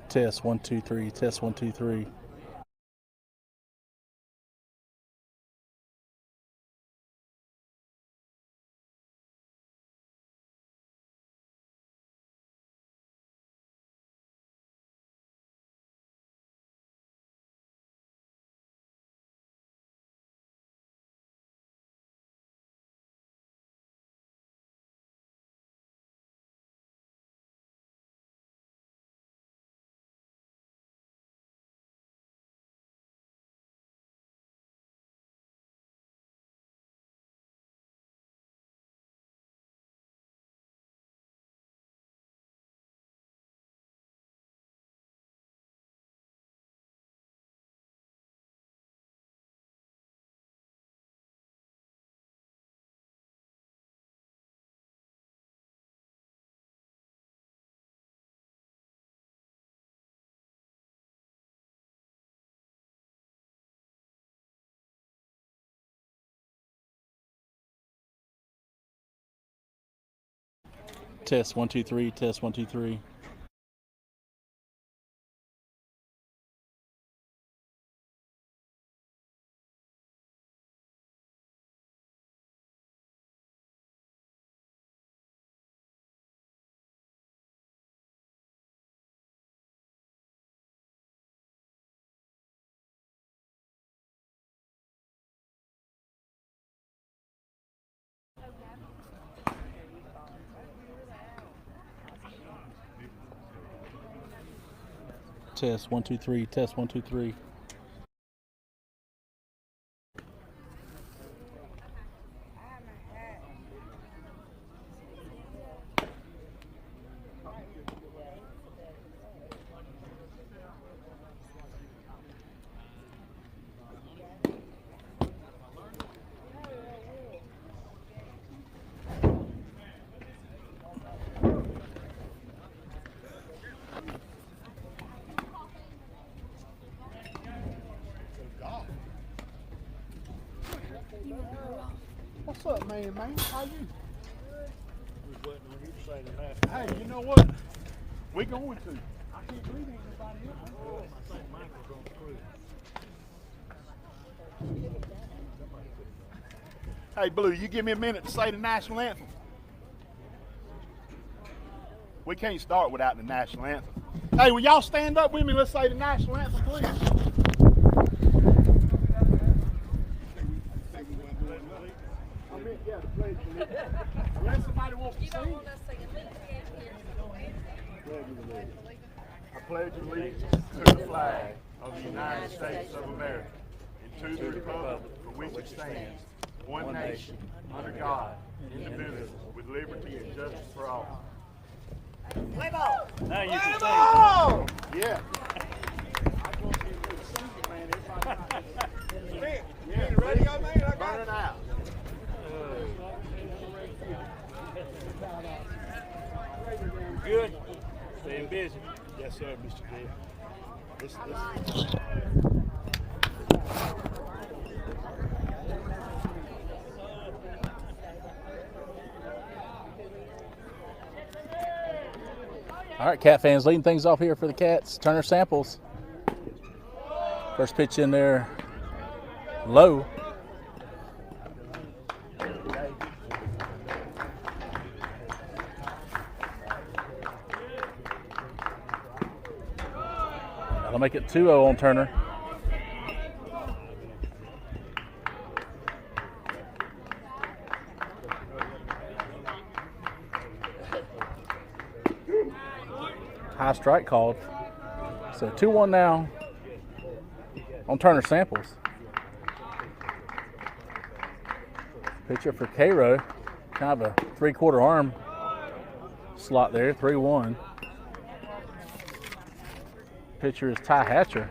Test 1 2 3. Test 1 2 3. Test 1 2 3. Test 1 2 3. Test 1 2 3. Test 1 2 3. What's up, man? How you? Hey, you know what? We going to. I can't believe ain't nobody else. I think Michael's going through. Hey, Blue, you give me a minute to say the national anthem. We can't start without the national anthem. Hey, will y'all stand up with me? Let's say the national anthem, please. Yeah, the pledge of allegiance. Unless somebody wants to sing. You don't want us singing I pledge allegiance to the flag of the United States of America and to the republic for which it stands, one nation, under God, indivisible, with liberty and justice for all. Play ball! Now you can sing. Yeah. Yeah, ready, man? I got it out. Good. Staying busy. Yes, sir, Mr. J. All right, Cat fans, leading things off here for the Cats. Turner Samples. First pitch in there, low. That'll make it 2-0 on Turner. High strike called. So 2-1 now on Turner Samples. Pitcher for Cairo. Kind of a three-quarter arm slot there, 3-1. Pitcher is Ty Hatcher.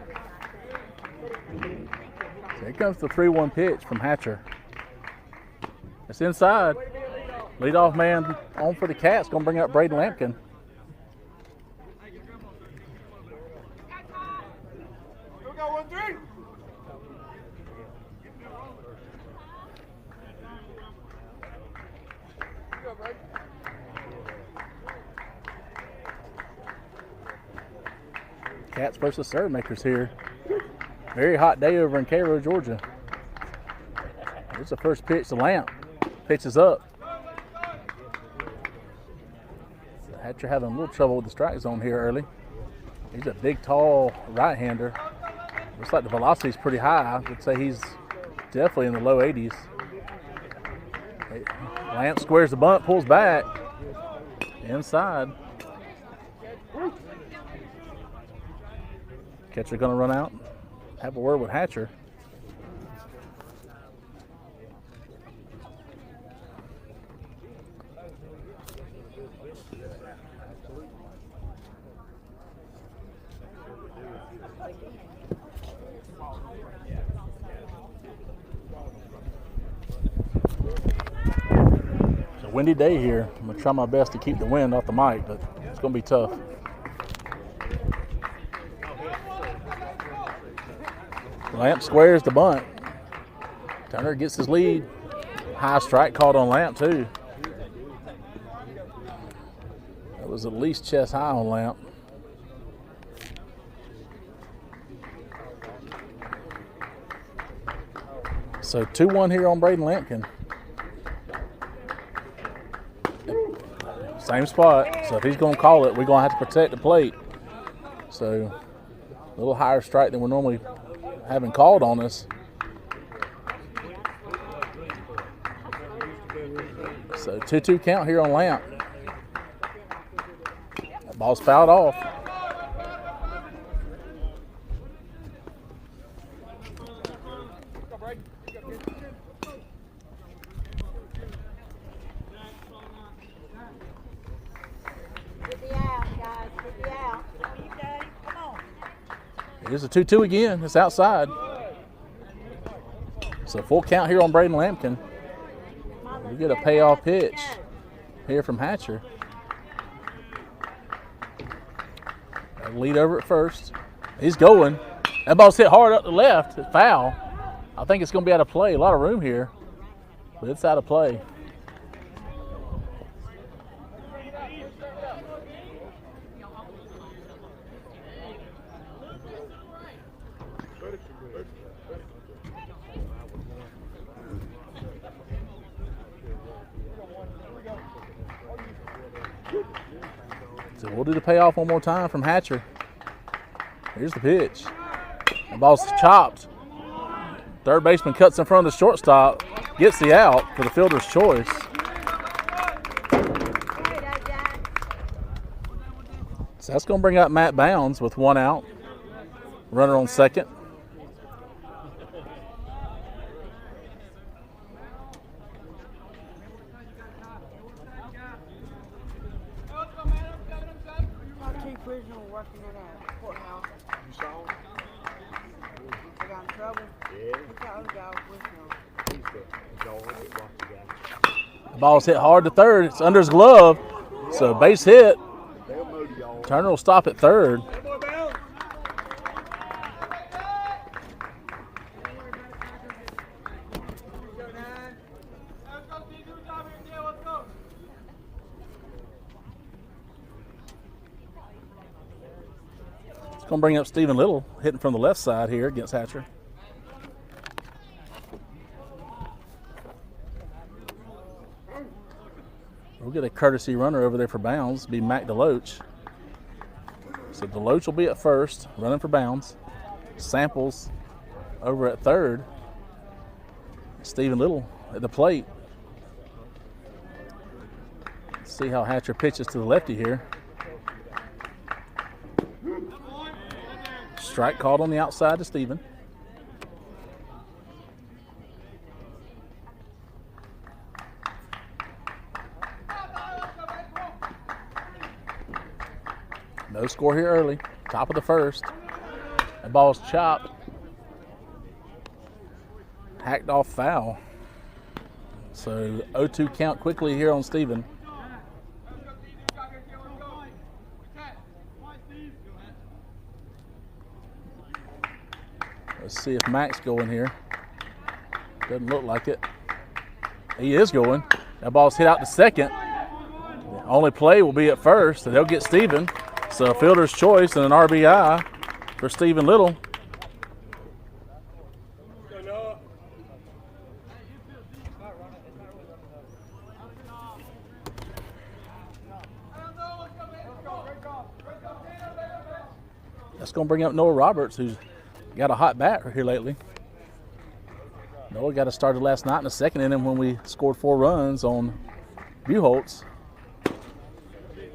So here comes the 3-1 pitch from Hatcher. It's inside. Leadoff man on for the Cats. Going to bring up Braden Lampkin. Go 1-3. Go, Brady. Cats versus serve makers here. Very hot day over in Cairo, Georgia. Here's the first pitch. The Lamp pitches up. Hatcher having a little trouble with the strike zone here early. He's a big, tall right-hander. Looks like the velocity is pretty high. I would say he's definitely in the low 80s. Lamp squares the bunt, pulls back. Inside. Catcher going to run out. Have a word with Hatcher. It's a windy day here. I'm going to try my best to keep the wind off the mic, but it's going to be tough. Lamp squares the bunt. Turner gets his lead. High strike called on Lamp, too. That was at least chest high on Lamp. So 2-1 here on Braden Lampkin. Same spot. So if he's going to call it, we're going to have to protect the plate. So a little higher strike than we're normally having called on us. So 2-2 count here on Lamp. That ball's fouled off. Here's a 2-2 again. It's outside. So full count here on Braden Lampkin. We get a payoff pitch here from Hatcher. Lead over at first. He's going. That ball's hit hard up the left. It's foul. I think it's going to be out of play. A lot of room here, but it's out of play. So we'll do the payoff one more time from Hatcher. Here's the pitch. The ball's chopped. Third baseman cuts in front of the shortstop, gets the out for the fielder's choice. So that's going to bring up Matt Bounds with one out. Runner on second. The ball's hit hard to third. It's under his glove. So base hit. Turner will stop at third. It's going to bring up Stephen Little, hitting from the left side here against Hatcher. We'll get a courtesy runner over there for Bounds, be Mac DeLoach. So DeLoach will be at first, running for Bounds. Samples over at third. Stephen Little at the plate. Let's see how Hatcher pitches to the lefty here. Strike called on the outside to Stephen. No score here early. Top of the first. The ball's chopped. Hacked off foul. So 0-2 count quickly here on Stephen. Let's see if Mac's going here. Doesn't look like it. He is going. That ball's hit out to second. The only play will be at first, and they'll get Stephen. So fielder's choice and an RBI. for Stephen Little. That's going to bring up Noah Roberts, who's got a hot bat here lately. Noah got us started last night in the second inning when we scored 4 runs on Buchholz.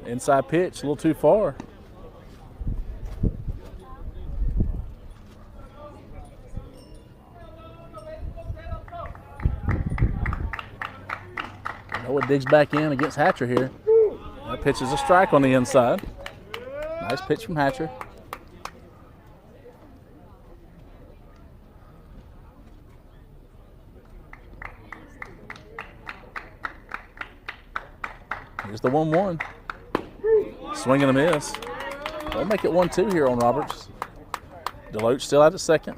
Inside pitch, a little too far. Noah digs back in against Hatcher here. That pitch is a strike on the inside. Nice pitch from Hatcher. Here's the 1-1. Swing and a miss. They'll make it 1-2 here on Roberts. Deloach still out at second.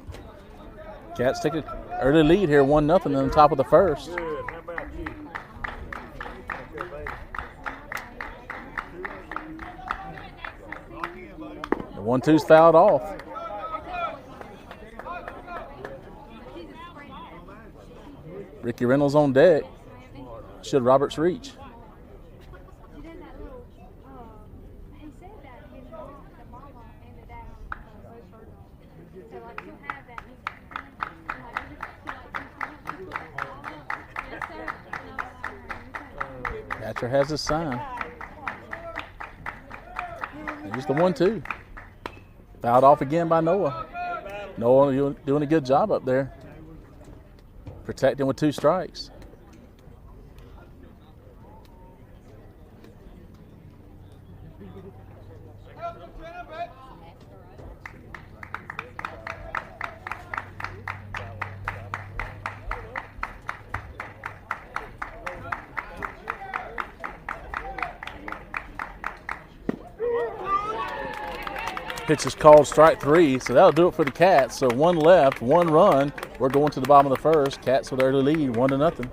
Cats take an early lead here, 1-0 in the top of the first. Good. How about you? The 1-2's fouled off. Ricky Reynolds on deck. Should Roberts reach? Catcher has his sign. Here's the 1-2. Fouled off again by Noah. Noah doing a good job up there. Protecting with 2 strikes. Pitch is called strike 3, so that'll do it for the Cats. So 1 left, 1 run. We're going to the bottom of the first. Cats with early lead, 1-0.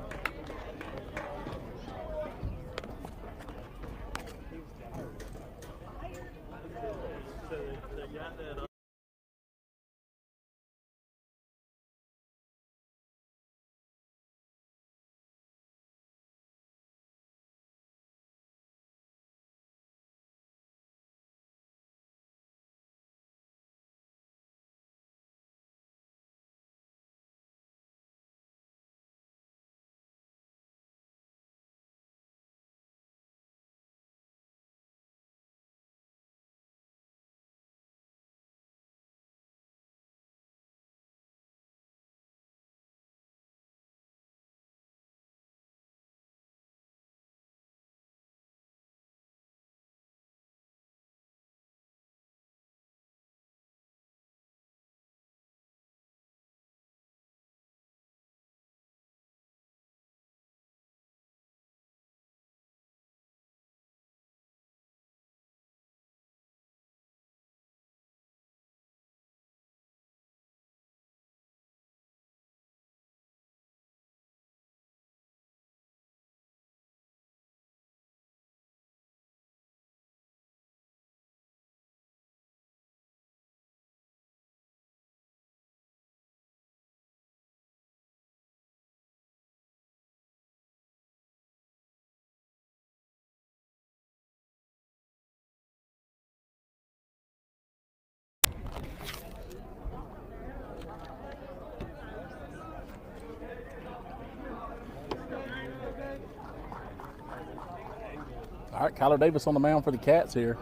All right, Kyler Davis on the mound for the Cats here.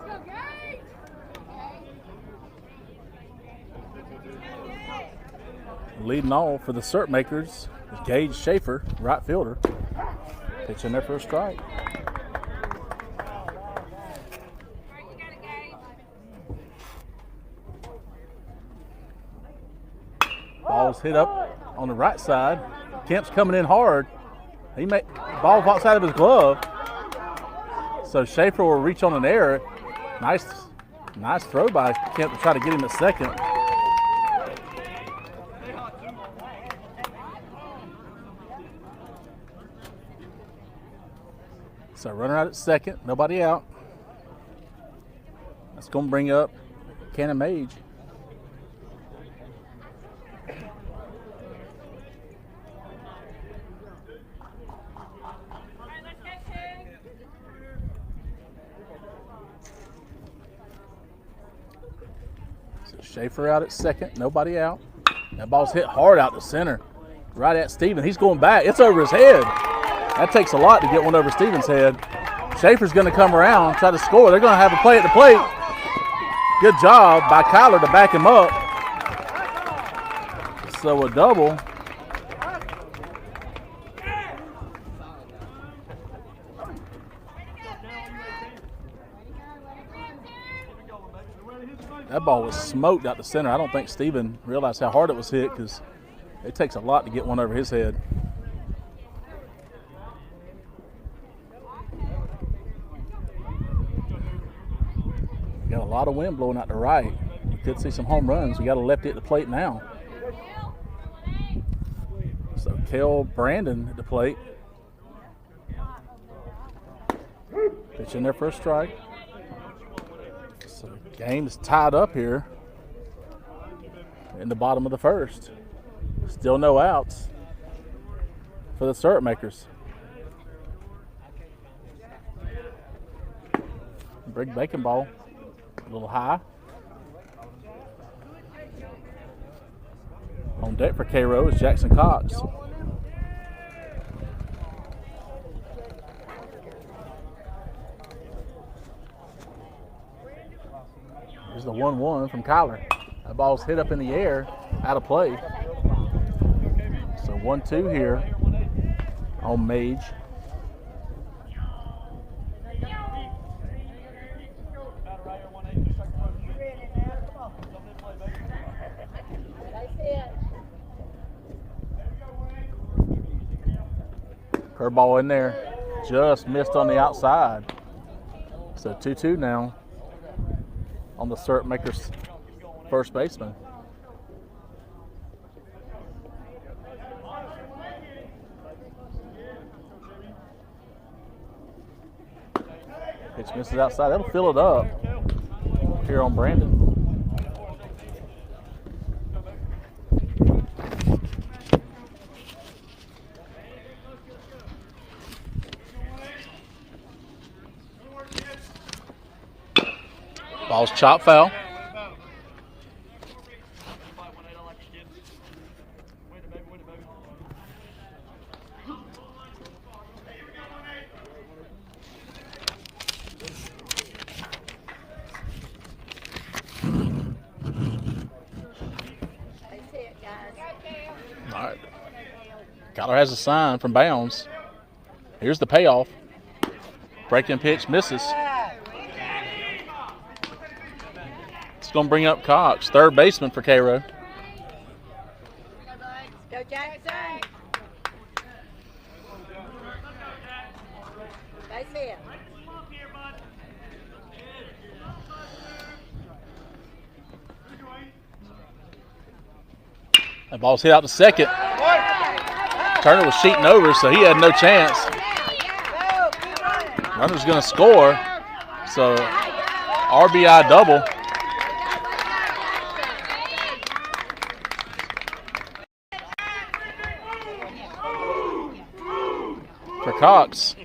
Leading off for the cert makers is Gage Schaefer, right fielder. Pitch in there for a strike. Ball's hit up on the right side. Kemp's coming in hard. Ball pops out of his glove. So Schaefer will reach on an error. Nice throw by Kemp to try to get him at second. So runner out at second, nobody out. That's going to bring up Cannon Mage. Schaefer out at second, nobody out. That ball's hit hard out to center, right at Steven. He's going back. It's over his head. That takes a lot to get one over Steven's head. Schaefer's going to come around, try to score. They're going to have a play at the plate. Good job by Kyler to back him up. So a double. That ball was smoked out the center. I don't think Steven realized how hard it was hit because it takes a lot to get one over his head. Got a lot of wind blowing out the right. You could see some home runs. We got a lefty at the plate now. So Kel Brandon at the plate. Pitch in there for a strike. So the game is tied up here in the bottom of the first. Still no outs for the syrup makers. Big bacon ball, a little high. On deck for Cairo is Jackson Cox. Here's the 1-1 from Kyler. That ball's hit up in the air, out of play. So 1-2 here on Mage. Curveball in there, just missed on the outside. So 2-2 now on the syrup maker's first baseman. Pitch misses outside. That'll fill it up here on Brandon. Ball's chop foul. All right. Kyler has a sign from bounds. Here's the payoff. Breaking pitch misses. It's going to bring up Cox, third baseman for Cairo. Go Jackson. Base hit. That ball's hit out to second. Turner was sheeting over, so he had no chance. Runner's going to score. So RBI double. For Cox.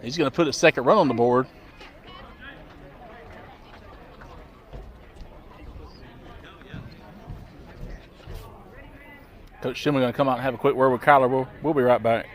He's going to put a second run on the board. Coach Schimmer going to come out and have a quick word with Kyler. We'll be right back.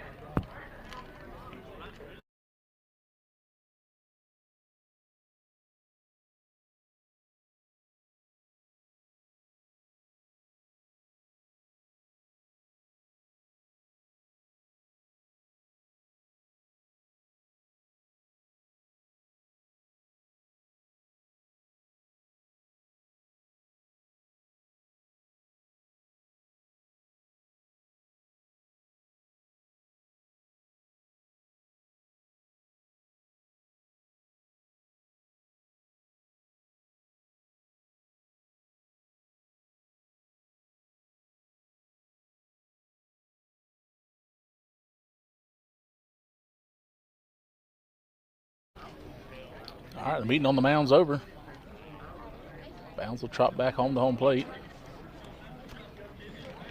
All right, the meeting on the mound's over. Bounds will trot back home to home plate.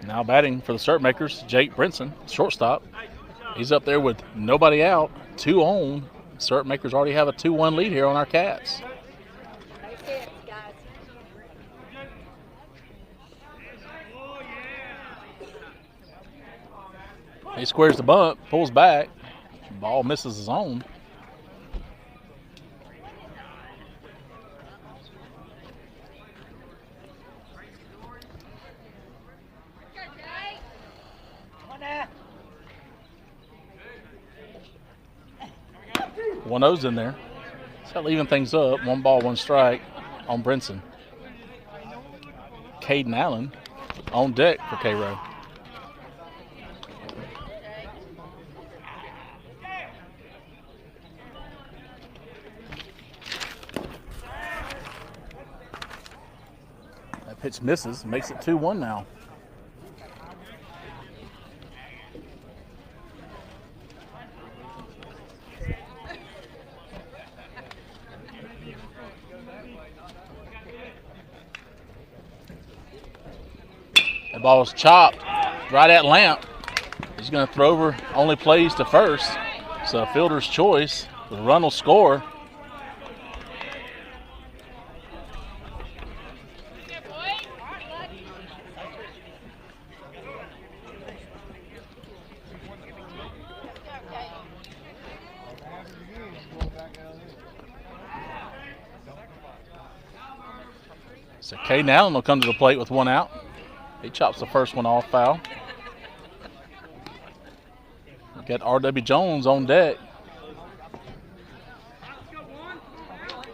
Now batting for the syrup makers, Jake Brinson, shortstop. He's up there with nobody out, 2 on. Syrup makers already have a 2-1 lead here on our Cats. He squares the bunt, pulls back. Ball misses his own. One O's in there. So leaving things up. 1 ball, 1 strike on Brinson. Caden Allen on deck for Cairo. That pitch misses, makes it 2-1 now. The ball is chopped right at Lamp. He's going to throw over, only plays to first. So fielder's choice. The run will score. So Caden Allen will come to the plate with 1 out. He chops the first one off, foul. We got R.W. Jones on deck.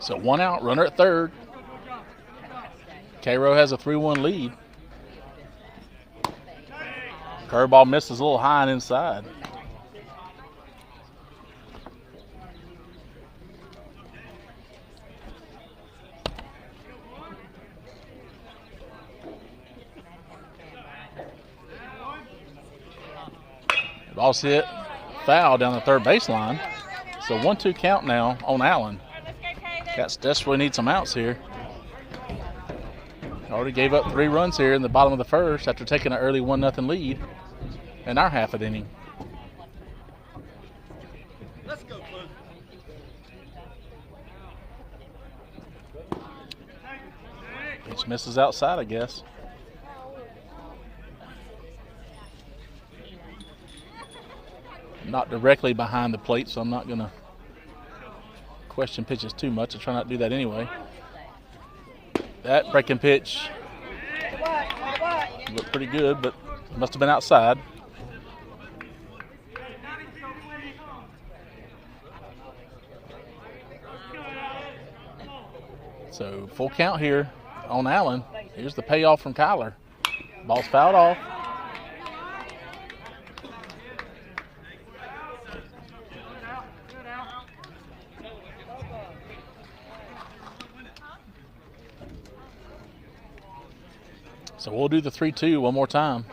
So 1 out, runner at third. Cairo has a 3-1 lead. Curveball misses a little high and inside. Ball's hit, foul down the third baseline. So 1-2 count now on Allen. Cats desperately need some outs here. Already gave up 3 runs here in the bottom of the first after taking an early 1-0 lead in our half of the inning. Let's go, Blue. Pitch misses outside, I guess. Not directly behind the plate, so I'm not going to question pitches too much. I try not to do that anyway. That breaking pitch looked pretty good, but must have been outside. So full count here on Allen. Here's the payoff from Kyler. Ball's fouled off. So we'll do the 3-2 one more time.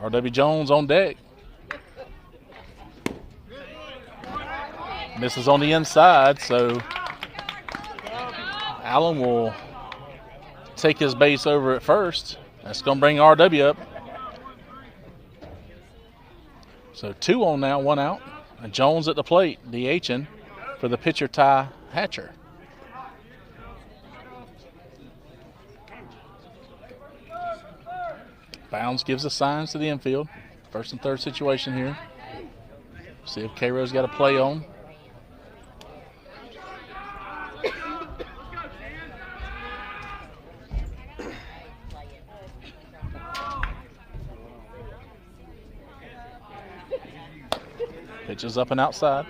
R.W. Jones on deck. Misses on the inside, so Allen will take his base over at first. That's going to bring R.W. up. So 2 on now, 1 out. And Jones at the plate, DHing for the pitcher Ty Hatcher. Bounds gives the signs to the infield. First and third situation here. See if Cairo's got a play on. Pitches up and outside.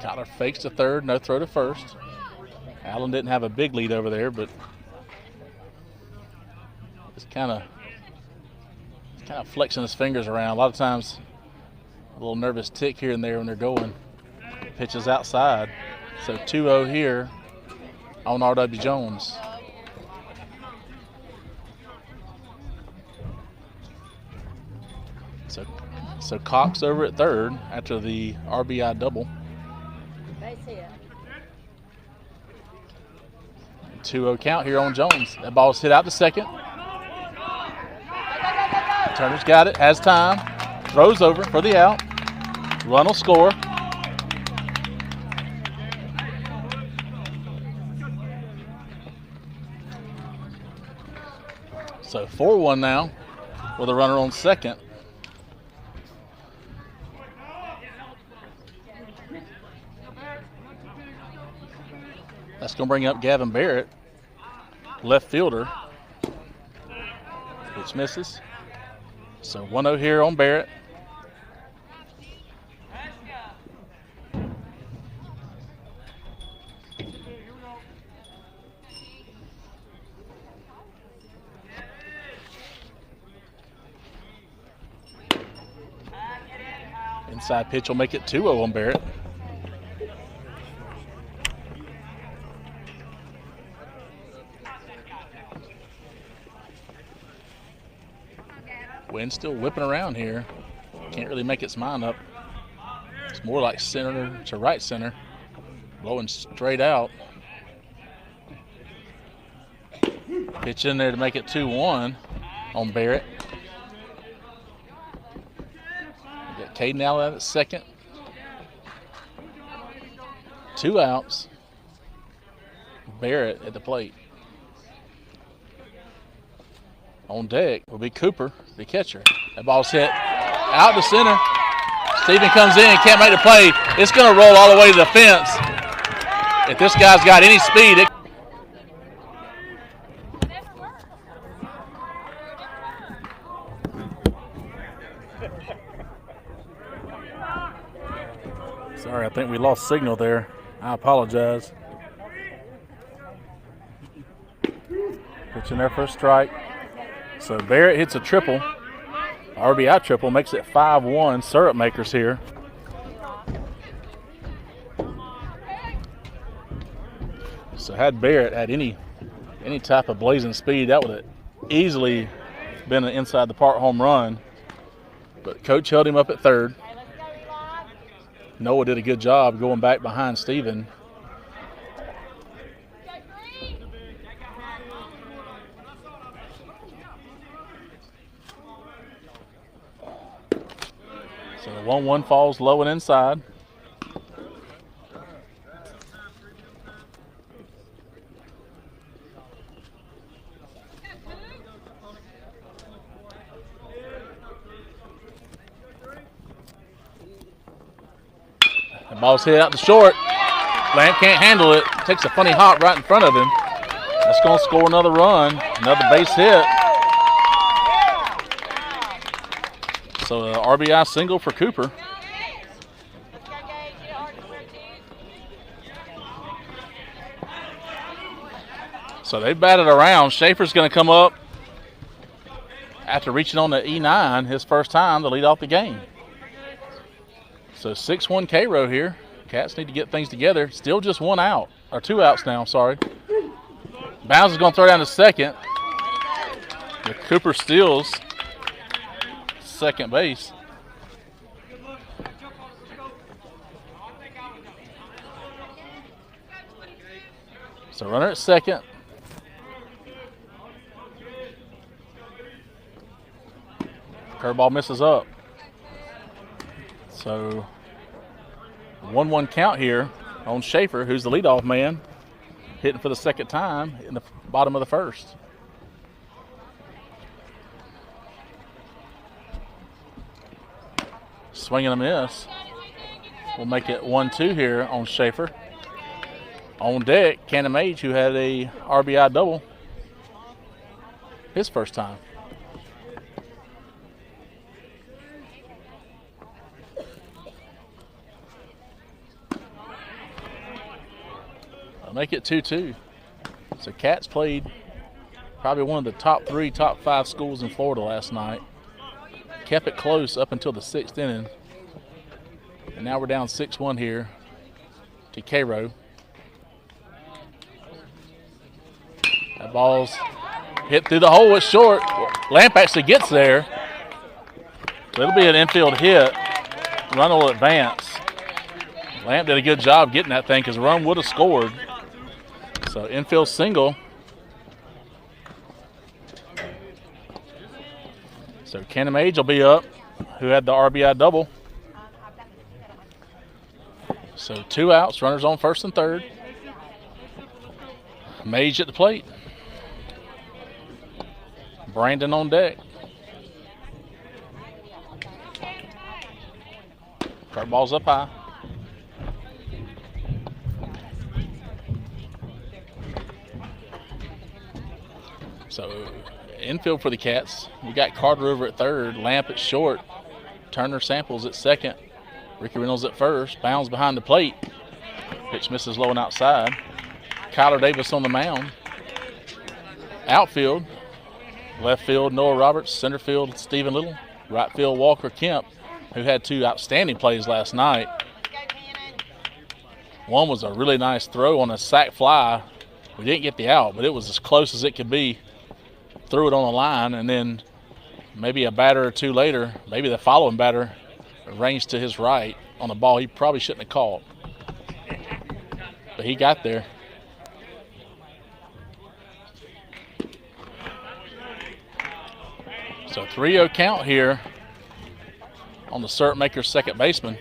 Kyler fakes to third, no throw to first. Allen didn't have a big lead over there, but it's kind of flexing his fingers around. A lot of times, a little nervous tick here and there when they're going. Pitches outside. So 2-0 here on R.W. Jones. So Cox over at third after the RBI double. 2-0 count here on Jones. That ball's hit out to second. Turner's got it, has time, throws over for the out. Run will score. So 4-1 now with a runner on second. That's going to bring up Gavin Barrett, left fielder, which misses. So 1-0 here on Barrett. Inside pitch will make it 2-0 on Barrett. Wind still whipping around here. Can't really make its mind up. It's more like center to right center. Blowing straight out. Pitch in there to make it 2-1 on Barrett. We got Caden out at second. 2 outs. Barrett at the plate. On deck will be Cooper, the catcher. That ball's hit out to center. Steven comes in, can't make the play. It's going to roll all the way to the fence. If this guy's got any speed, it Sorry, I think we lost signal there. I apologize. Pitch in there for a strike. So Barrett hits a triple, RBI triple, makes it 5-1. Syrup makers here. So had Barrett had any type of blazing speed, that would have easily been an inside the park home run. But coach held him up at third. Noah did a good job going back behind Steven. So the 1-1 falls low and inside. The ball's hit out to short. Lamp can't handle it. Takes a funny hop right in front of him. That's going to score another run. Another base hit. So an RBI single for Cooper. So they batted around. Schaefer's going to come up after reaching on the E9 his first time to lead off the game. So 6-1 Cairo here. Cats need to get things together. Still just 1 out, or 2 outs now, sorry. Bounds is going to throw down to second. The Cooper steals second base. So runner at second. Curveball misses up. So 1-1 count here on Schaefer, who's the leadoff man, hitting for the second time in the bottom of the first. Swing and a miss. We'll make it 1-2 here on Schaefer. On deck, Cannon Mage, who had a RBI double his first time. I'll make it 2-2. So Cats played probably one of the top 3, top 5 schools in Florida last night. Kept it close up until the 6th inning. And now we're down 6-1 here to Cairo. That ball's hit through the hole. It's short. Lamp actually gets there. So it'll be an infield hit. Run will advance. Lamp did a good job getting that thing because the run would have scored. So infield single. So Cannon Mage will be up, who had the RBI double. So 2 outs, runners on first and third. Mage at the plate. Brandon on deck. Curveball's up high. So infield for the Cats. We got Carter over at third, Lamp at short, Turner Samples at second, Ricky Reynolds at first, Bounds behind the plate. Pitch misses low and outside. Kyler Davis on the mound. Outfield, left field Noah Roberts, center field Stephen Little, right field Walker Kemp, who had 2 outstanding plays last night. One was a really nice throw on a sac fly. We didn't get the out, but it was as close as it could be. Threw it on the line, and then maybe a batter or two later, maybe the following batter ranged to his right on a ball he probably shouldn't have caught. But he got there. So 3-0 count here on the cert maker's second baseman.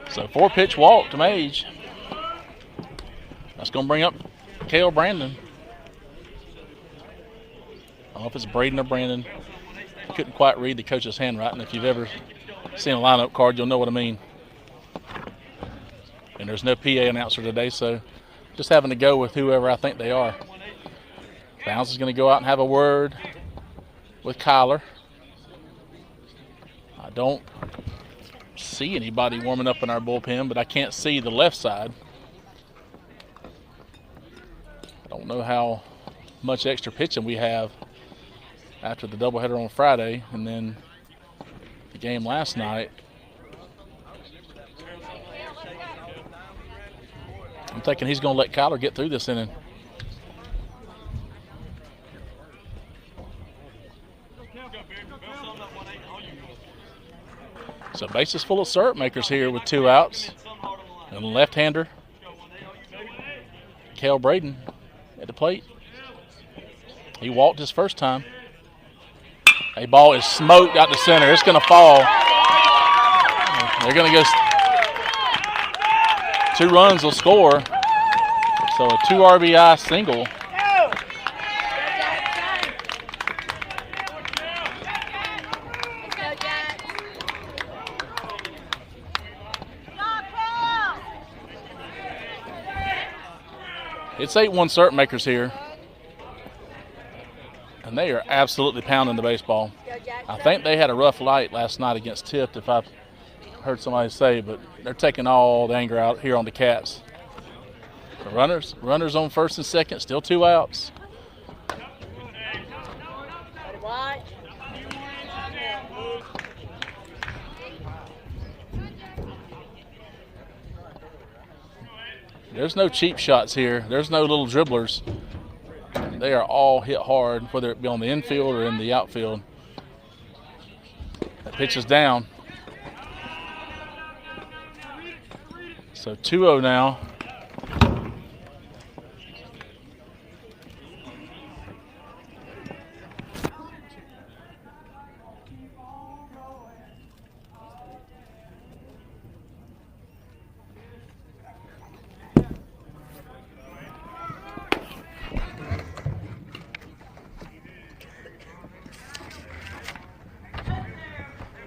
So 4-pitch walk to Mage. That's going to bring up Cale Brandon. I don't know if it's Braden or Brandon. Couldn't quite read the coach's handwriting. If you've ever seen a lineup card, you'll know what I mean. And there's no PA announcer today, so just having to go with whoever I think they are. Bounce is going to go out and have a word with Kyler. I don't see anybody warming up in our bullpen, but I can't see the left side. I don't know how much extra pitching we have after the doubleheader on Friday and then the game last night. I'm thinking he's going to let Kyler get through this inning. So bases full of cert makers here with 2 outs. And the left-hander, Cale Braden at the plate. He walked his first time. A ball is smoked out to center. It's going to fall. They're going to go. 2 runs will score. So a 2 RBI single. It's 8-1 cert makers here. And they are absolutely pounding the baseball. I think they had a rough light last night against Tift, if I've heard somebody say, but they're taking all the anger out here on the Cats. The runners on first and second, still 2 outs. There's no cheap shots here. There's no little dribblers. They are all hit hard, whether it be on the infield or in the outfield. That pitch is down. So 2-0 now.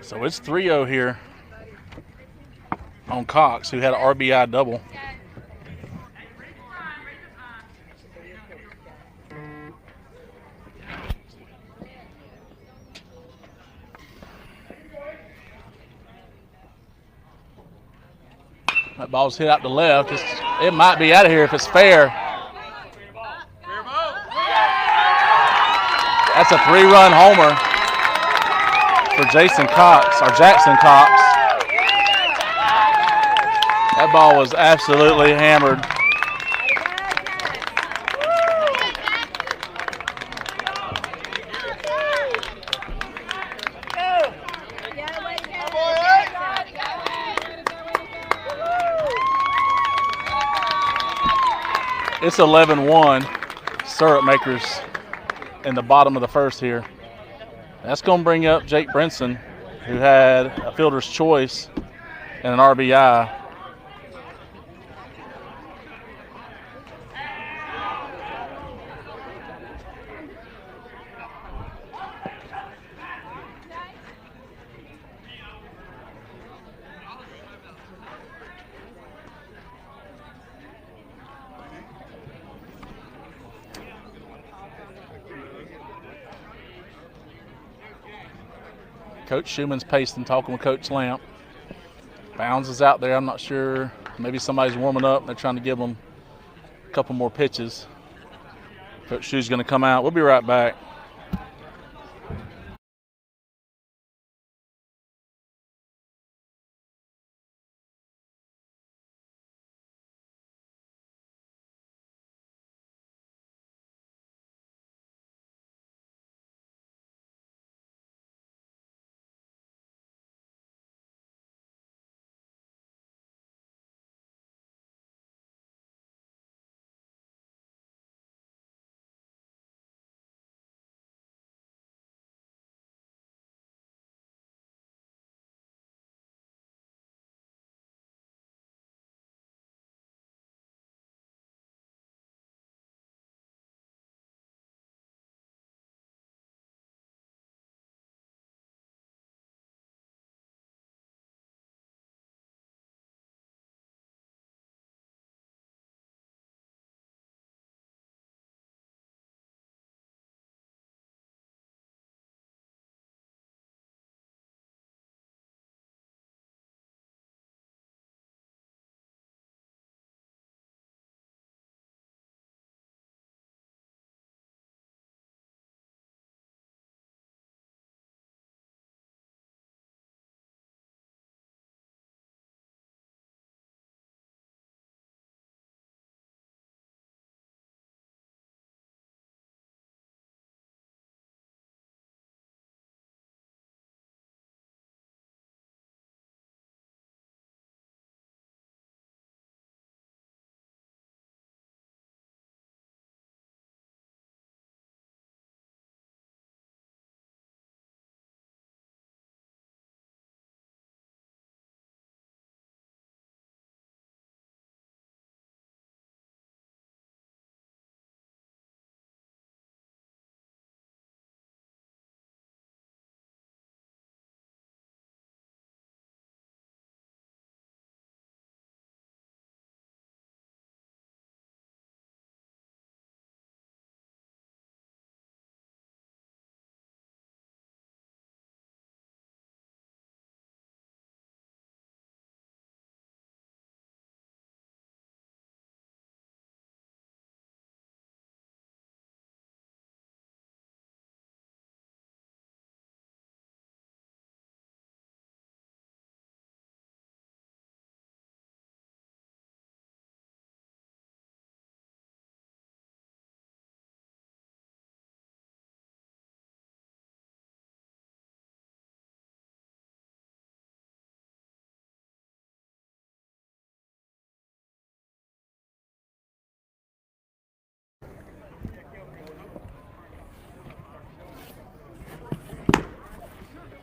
So it's 3-0 here on Cox, who had an RBI double. That ball's hit out to left. It might be out of here if it's fair. That's a 3-run homer for Jackson Cox. That ball was absolutely hammered. It's 11-1 syrup makers in the bottom of the first here. That's going to bring up Jake Brinson, who had a fielder's choice and an RBI. Coach Schumann's pacing, talking with Coach Lamp. Bounds is out there. I'm not sure. Maybe somebody's warming up. They're trying to give them a couple more pitches. Coach Schu's going to come out. We'll be right back.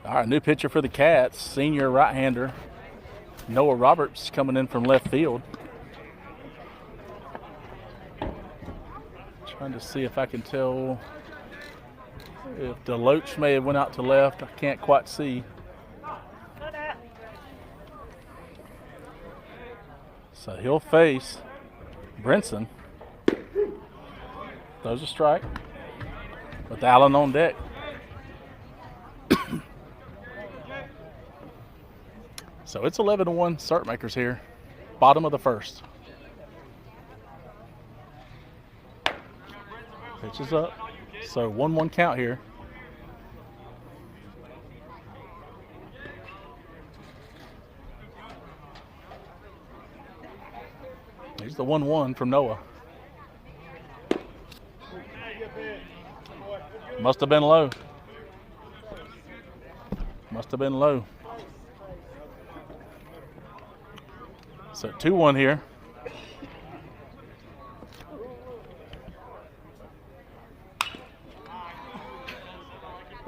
All right, new pitcher for the Cats, senior right-hander Noah Roberts coming in from left field. Trying to see if I can tell if Deloach may have went out to left. I can't quite see. So he'll face Brinson. Throws a strike with Allen on deck. So it's 11-1 syrup makers here. Bottom of the first. Pitches up. So 1-1 count here. Here's the 1-1 from Noah. Must have been low. Must have been low. So 2-1 here.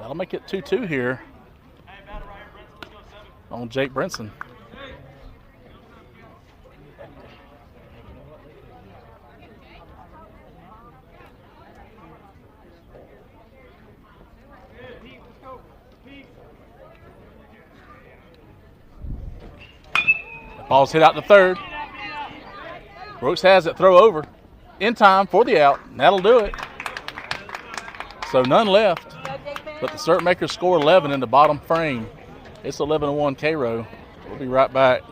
That'll make it 2-2 here on Jake Brinson. Ball's hit out to third. Brooks has it, throw over. In time for the out. That'll do it. So none left. But the cert makers score 11 in the bottom frame. It's 11-1 Cairo. We'll be right back.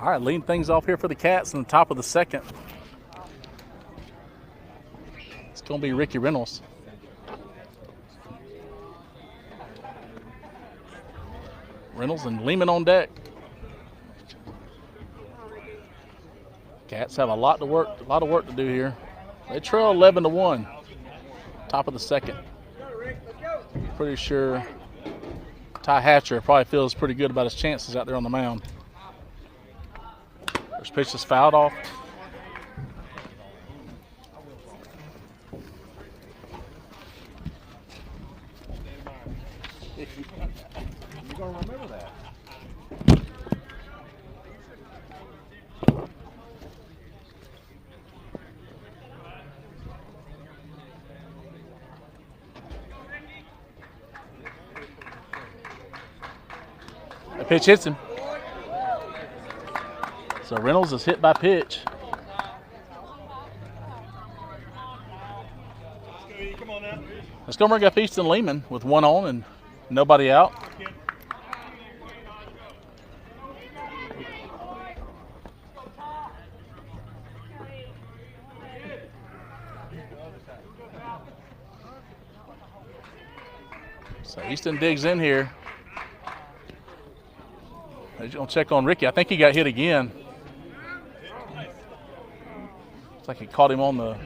All right, leading things off here for the Cats in the top of the second. It's going to be Ricky Reynolds. Reynolds and Lehman on deck. Cats have a lot of work to do here. They trail 11-1. Top of the second. Pretty sure Ty Hatcher probably feels pretty good about his chances out there on the mound. First pitch is fouled off. You're going to remember that. The pitch hits him. So Reynolds is hit by pitch. Let's go bring up Easton Lehman with one on and nobody out. So Easton digs in here. They're going to check on Ricky. I think he got hit again. Looks like it caught him on the,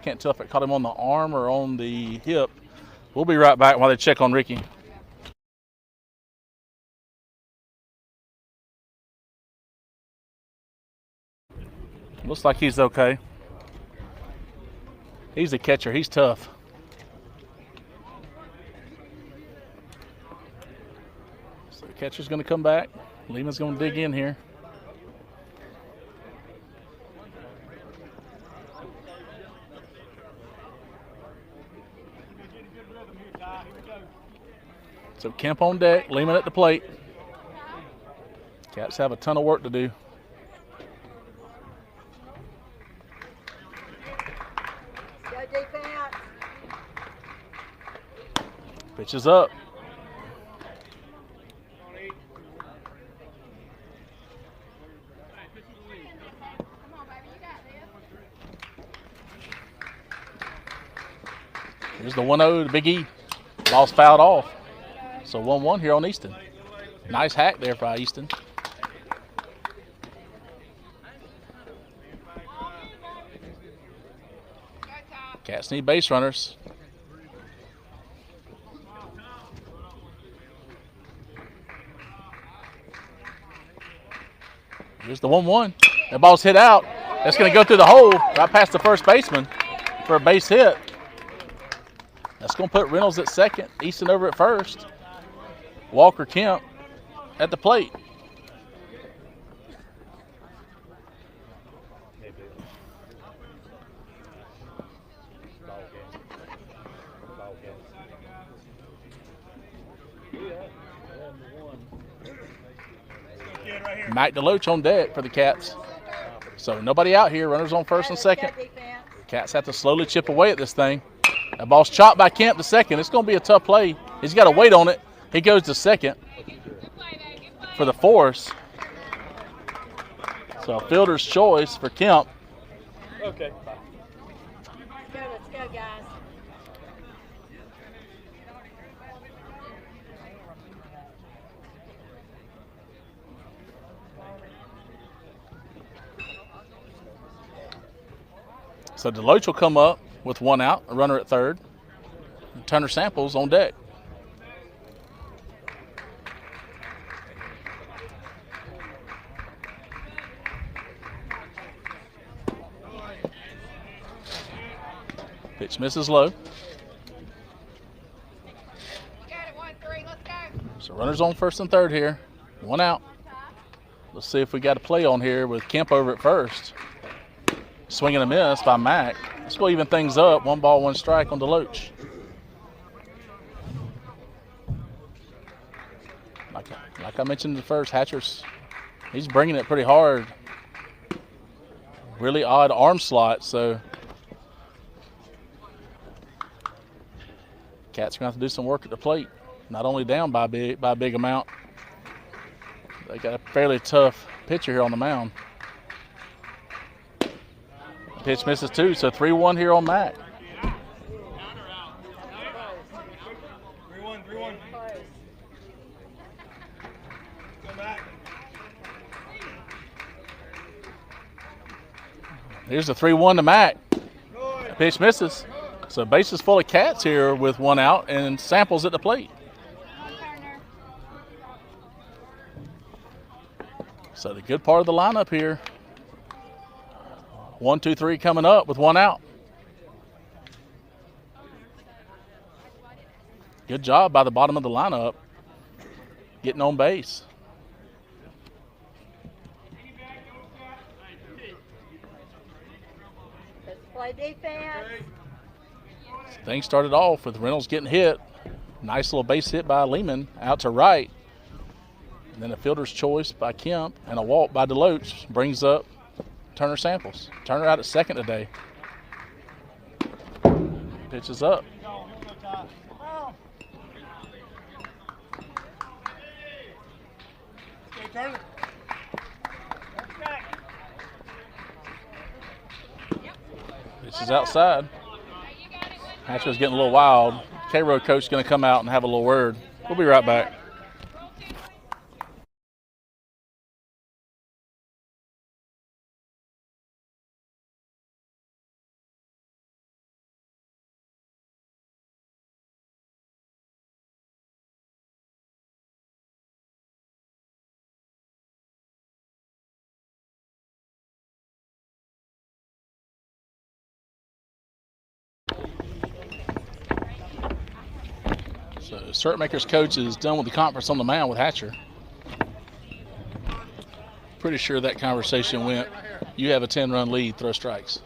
can't tell if it caught him on the arm or on the hip. We'll be right back while they check on Ricky. Looks like he's okay. He's a catcher. He's tough. So the catcher's going to come back. Lehman's going to dig in here. So Kemp on deck, Lehman at the plate. Cats have a ton of work to do. Pitch is up. Here's the 1-0 to Big E. Ball's fouled off. So 1-1 here on Easton. Nice hack there by Easton. Cats need base runners. Here's the 1-1. That ball's hit out. That's going to go through the hole right past the first baseman for a base hit. That's going to put Reynolds at second, Easton over at first. Walker Kemp at the plate. Mac DeLoach on deck for the Cats. So nobody out here. Runners on first and second. Cats have to slowly chip away at this thing. That ball's chopped by Kemp to second. It's going to be a tough play. He's got to wait on it. He goes to second for the force. So fielder's choice for Kemp. Okay. Let's go, guys. So DeLoach will come up with 1 out, a runner at third. Turner Samples on deck. Pitch misses low. So runners on first and third here. 1 out. Let's see if we got a play on here with Kemp over at first. Swing and a miss by Mack. Let's go even things up. 1 ball, 1 strike on DeLoach. Like I mentioned at first, Hatcher's, he's bringing it pretty hard. Really odd arm slot, so Cats are going to have to do some work at the plate. Not only down by a big amount, they got a fairly tough pitcher here on the mound. Pitch misses too, so 3-1 here on Mac. 3-1. Go back. Here's the 3-1 to Mac. Pitch misses. So bases full of Cats here with 1 out and Samples at the plate. So the good part of the lineup here. 1, 2, 3 coming up with 1 out. Good job by the bottom of the lineup getting on base. Let's play defense. Things started off with Reynolds getting hit. Nice little base hit by Lehman out to right. And then a fielder's choice by Kemp and a walk by DeLoach brings up Turner Samples. Turner out at second today. Pitches up. Pitches outside. Hatcher's getting a little wild. Cairo coach is going to come out and have a little word. We'll be right back. So Certmaker's coach is done with the conference on the mound with Hatcher. Pretty sure that conversation went, you have a 10-run lead, throw strikes.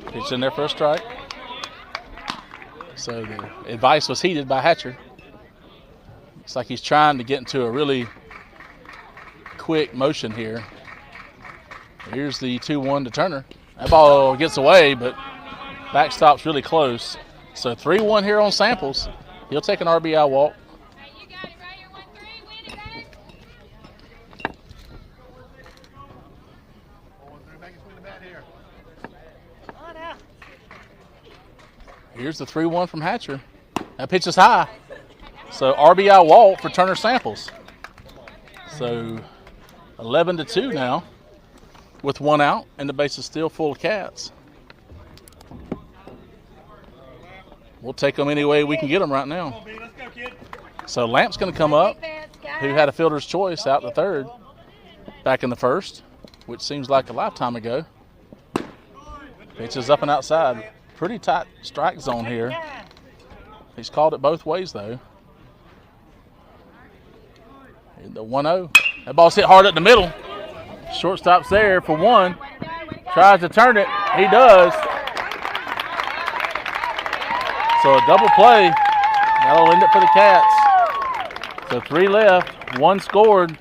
Pitch in there for a strike. So the advice was heeded by Hatcher. Looks like he's trying to get into a really quick motion here. Here's the 2-1 to Turner. That ball gets away, but backstop's really close. So 3-1 here on Samples. He'll take an RBI walk. You got it right here, 1-3, win it back. Here's the 3-1 from Hatcher. That pitch is high. So RBI walk for Turner Samples. So 11-2 now with 1 out, and the base is still full of Cats. We'll take them any way we can get them right now. So Lamp's going to come up. Defense, guys. who had a fielder's choice out the third back in the first, which seems like a lifetime ago. Pitch is up and outside. Pretty tight strike zone here. He's called it both ways, though. And the 1-0. That ball's hit hard up the middle. Shortstop's there for one. Tries to turn it. He does. So a double play. That'll end it for the Cats. So 3 left. 1 scored.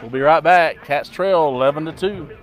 We'll be right back. Cats trail 11-2.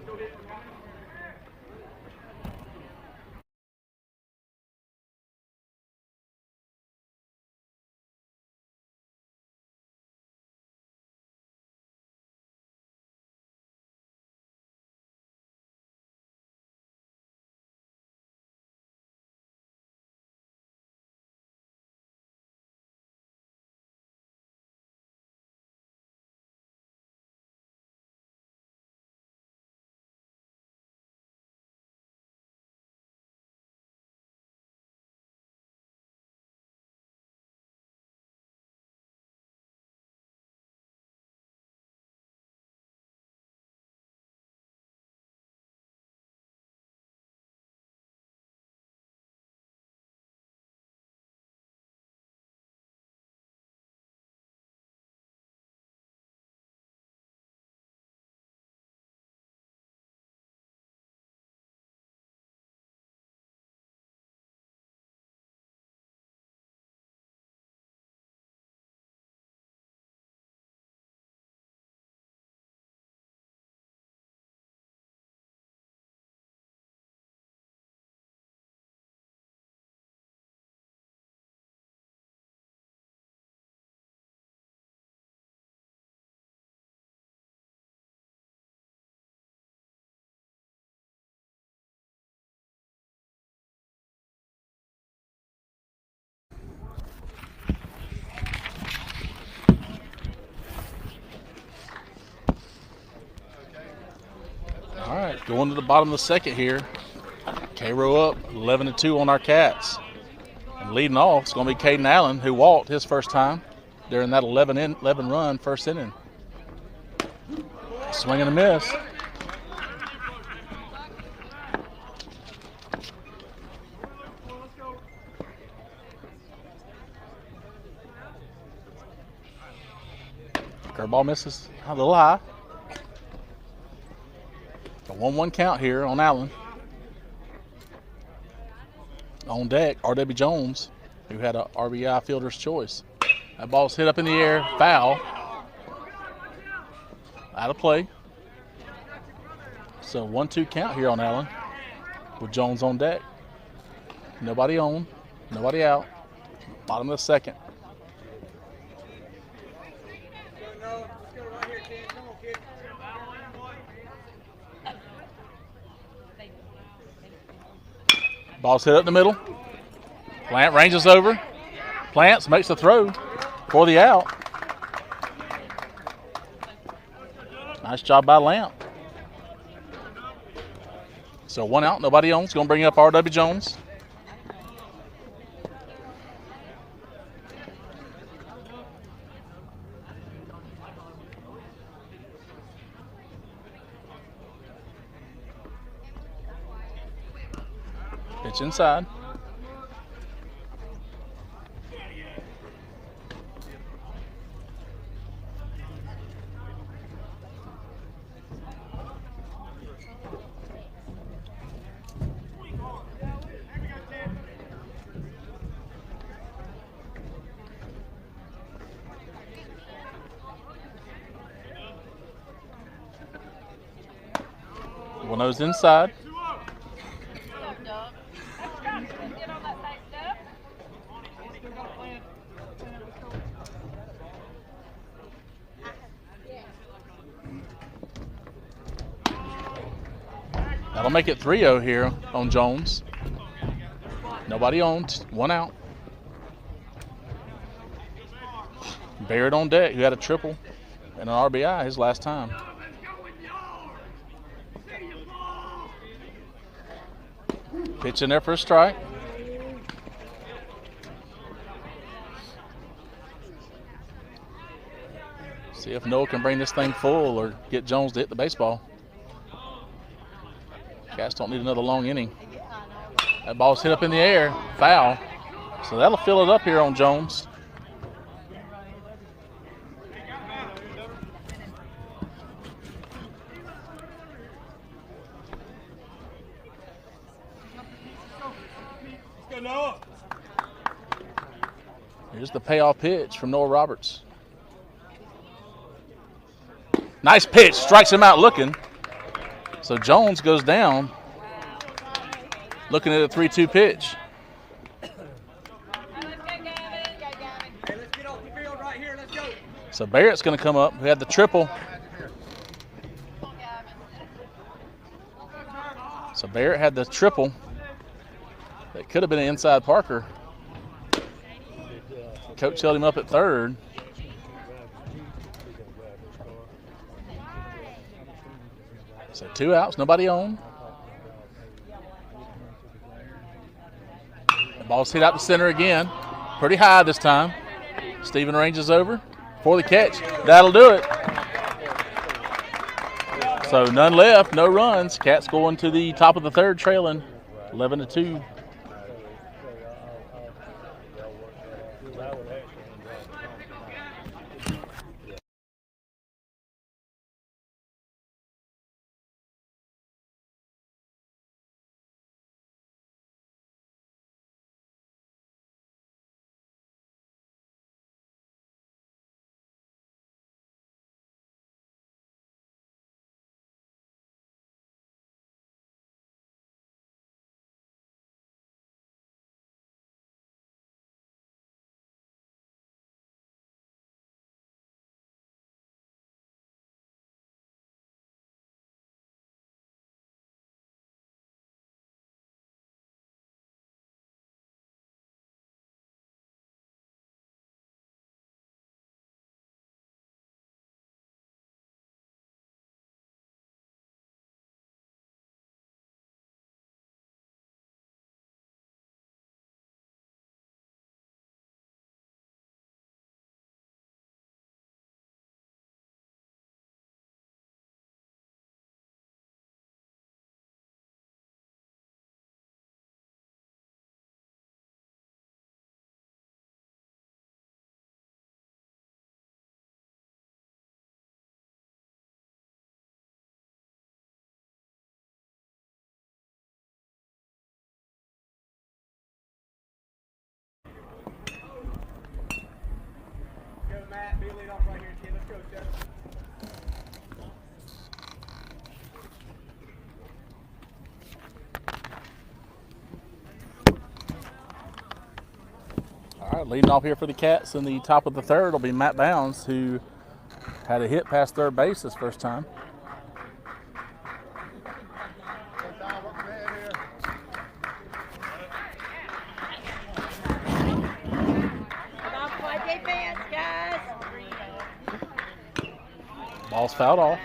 All right, going to the bottom of the second here. Cairo up 11-2 on our Cats. And leading off is going to be Caden Allen, who walked his first time during that 11 run first inning. Swing and a miss. Curveball misses a little high. A 1-1 count here on Allen. On deck, R.W. Jones, who had a RBI fielder's choice. That ball's hit up in the air, foul. Out of play. So 1-2 count here on Allen with Jones on deck. Nobody on, nobody out. Bottom of the second. Ball's hit up the middle. Plant ranges over. Plants makes the throw for the out. Nice job by Lamp. So 1 out, nobody on. It's going to bring up R.W. Jones. Pitch inside. One of those inside. That'll make it 3-0 here on Jones. Nobody on, 1 out. Barrett on deck, who had a triple and an RBI his last time. Pitch in there for a strike. See if Noah can bring this thing full or get Jones to hit the baseball. Cats don't need another long inning. That ball's hit up in the air, foul. So that'll fill it up here on Jones. Here's the payoff pitch from Noah Roberts. Nice pitch, strikes him out looking. So Jones goes down, looking at a 3-2 pitch. So Barrett's going to come up. We had the triple. So Barrett had the triple. That could have been an inside Parker. Coach held him up at third. So 2 outs, nobody on. The ball's hit out to center again. Pretty high this time. Steven ranges over for the catch. That'll do it. So none left, no runs. Cats going to the top of the third, trailing 11-2. All right, leading off here for the Cats in the top of the third will be Matt Bounds, who had a hit past third base this first time. Come on, play defense, guys. Ball's fouled off.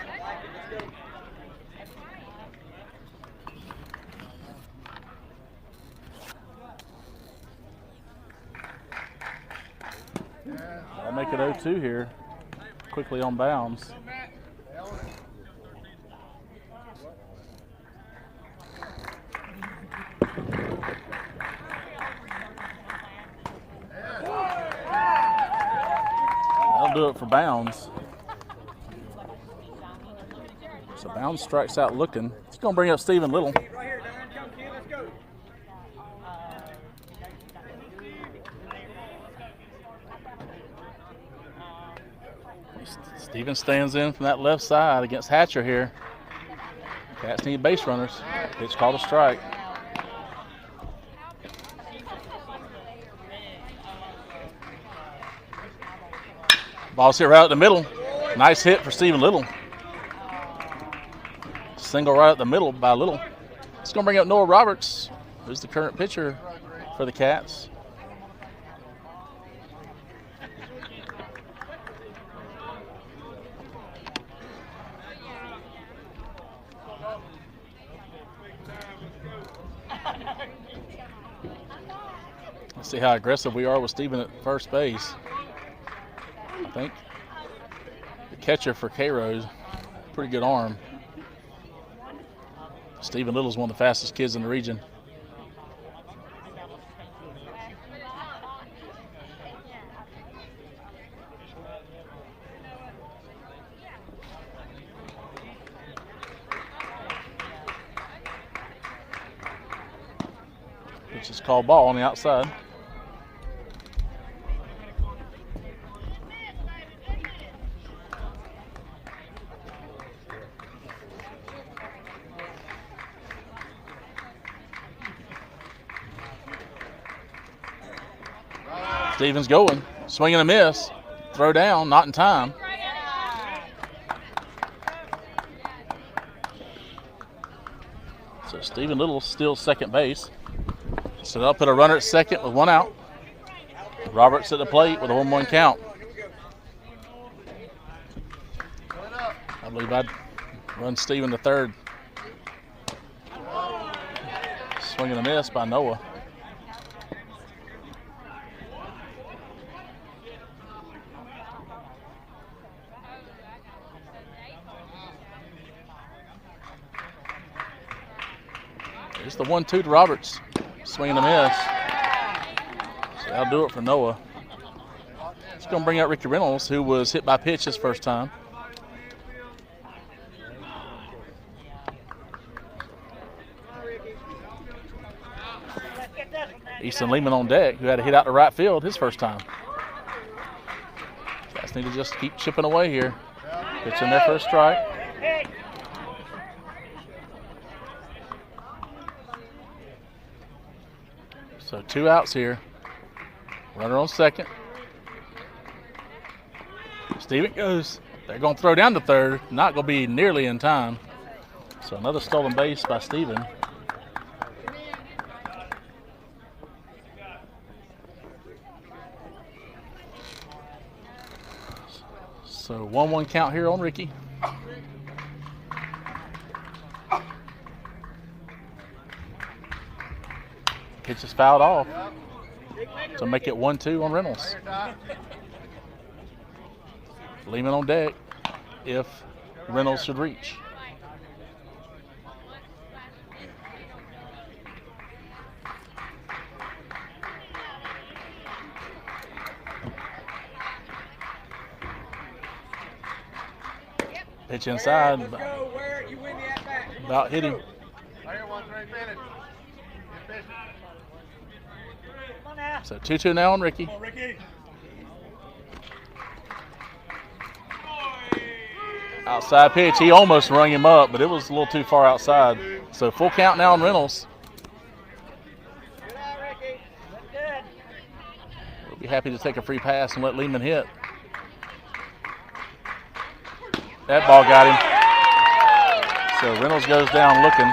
I'll make it 0-2 here. Quickly on Bounds. That'll do it for Bounds. So Bounds strikes out looking. He's going to bring up Steven Little. Steven stands in from that left side against Hatcher here. Cats need base runners. Pitch called a strike. Ball's hit right up the middle. Nice hit for Steven Little. Single right up the middle by Little. It's going to bring up Noah Roberts, who's the current pitcher for the Cats. Let's see how aggressive we are with Steven at first base. I think catcher for Cairo. Pretty good arm. Stephen Little's one of the fastest kids in the region. Which is called ball on the outside. Stevens going, swing and a miss, throw down, not in time. So Stephen Little still second base. So they'll put a runner at second with one out. Roberts at the plate with a 1-1 count. I believe I'd run Stephen to third. Swing and a miss by Noah. It's the 1-2 to Roberts. Swing and a miss. So that'll do it for Noah. It's going to bring out Ricky Reynolds, who was hit by pitch his first time. Easton Lehman on deck, who had a hit out to right field his first time. Guys need to just keep chipping away here. Pitching their first strike. So 2 outs here. Runner on second. Steven goes. They're going to throw down to third. Not going to be nearly in time. So another stolen base by Steven. So 1-1 count here on Ricky. Pitch is fouled off to make it 1-2 on Reynolds. Lehman on deck if Reynolds should reach. Pitch inside. About hit him. So 2-2 now on Ricky. Outside pitch. He almost rung him up, but it was a little too far outside. So full count now on Reynolds. We'll be happy to take a free pass and let Lehman hit. That ball got him. So Reynolds goes down looking.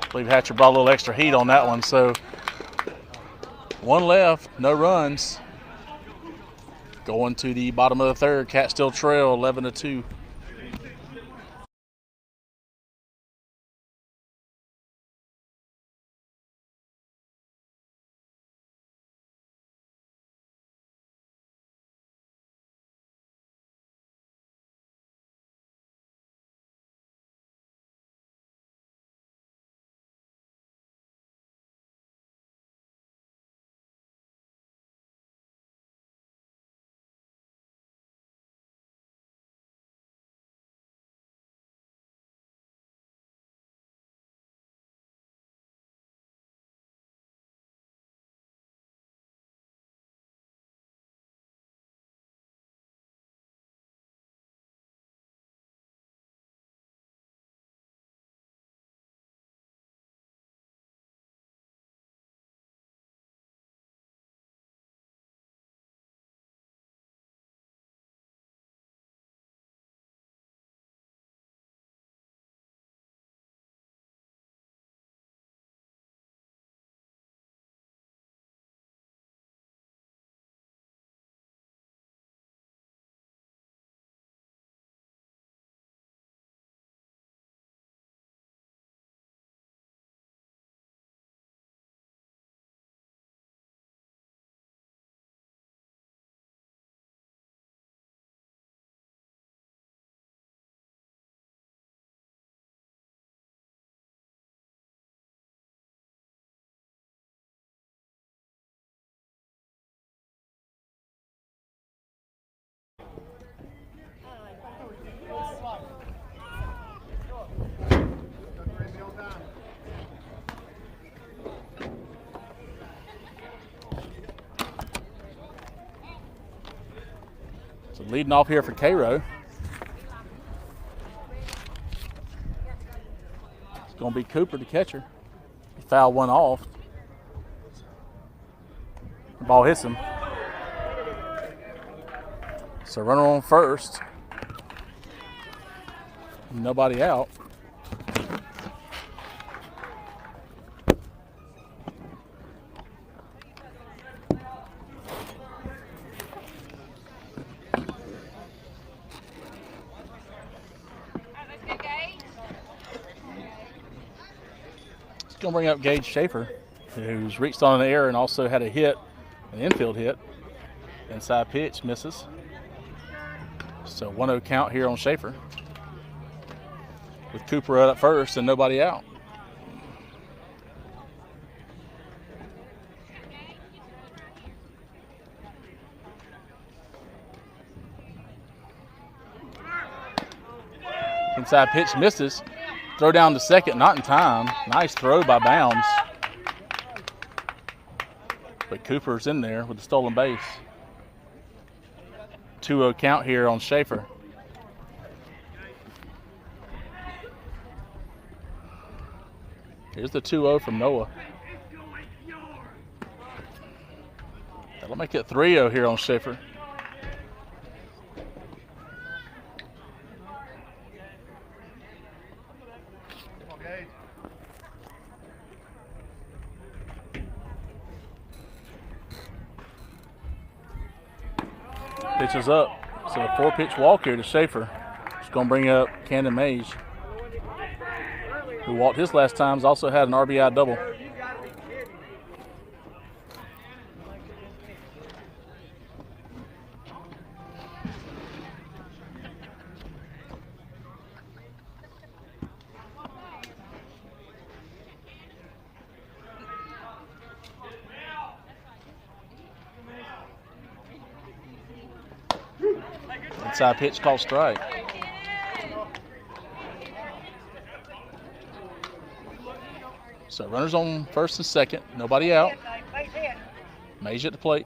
I believe Hatcher brought a little extra heat on that one. So 1 left, no runs. Going to the bottom of the third. Cat still trail 11-2. Leading off here for Cairo. It's going to be Cooper, the catcher. He fouled one off. The ball hits him. So runner on first. Nobody out. Going to bring up Gage Schaefer, who's reached on an air and also had a hit, an infield hit. Inside pitch misses. So 1-0 count here on Schaefer, with Cooper up first and nobody out. Inside pitch misses. Throw down to second, not in time. Nice throw by Bounds. But Cooper's in there with the stolen base. 2-0 count here on Schaefer. Here's the 2-0 from Noah. That'll make it 3-0 here on Schaefer. Pitch is up. So a 4-pitch walk here to Schaefer. It's going to bring up Camden Mage, who walked his last times, also had an RBI double. Inside pitch called strike. So runners on first and second, nobody out. Mage at the plate.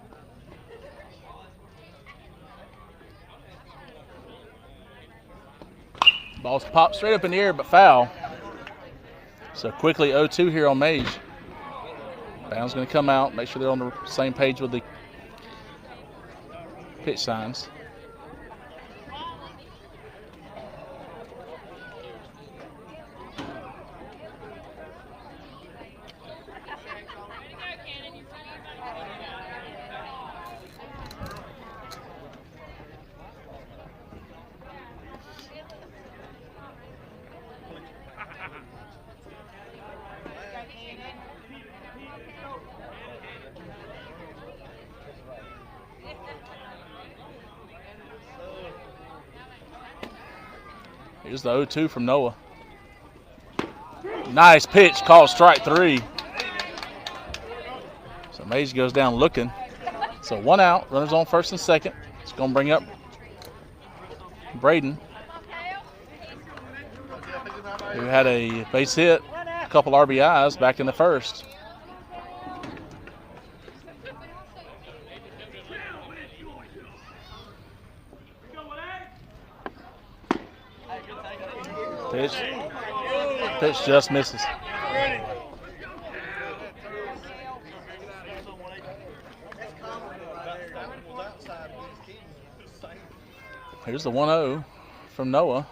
Ball's popped straight up in the air, but foul. So quickly 0-2 here on Mage. Bound's going to come out, make sure they're on the same page with the pitch signs. Here's the 0-2 from Noah. Nice pitch, called strike 3. So Mage goes down looking. So 1 out, runners on first and second. It's going to bring up Braden, who had a base hit, a couple RBIs back in the first. Pitch just misses. Here's the 1-0 from Noah.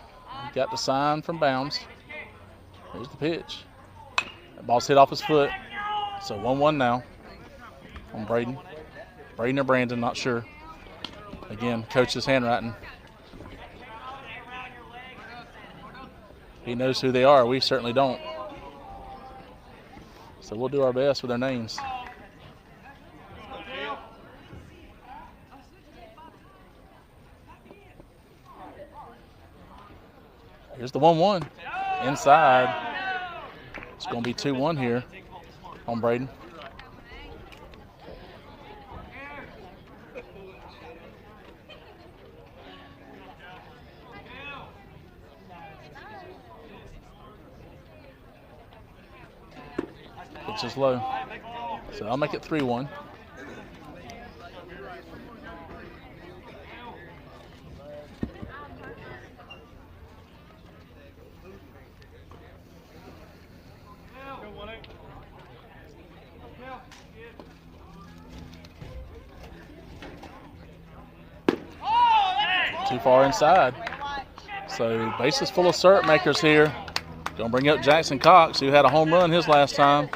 He got the sign from Bounds. Here's the pitch. That ball's hit off his foot. So 1-1 now on Braden. Braden or Brandon, not sure. Again, coach's handwriting. He knows who they are. We certainly don't. So we'll do our best with their names. Here's the 1-1. Inside. It's going to be 2-1 here on Braden. Pitch is low. So I'll make it 3-1. Too far inside. So bases full of syrup makers here. Gonna bring up Jackson Cox, who had a home run his last time.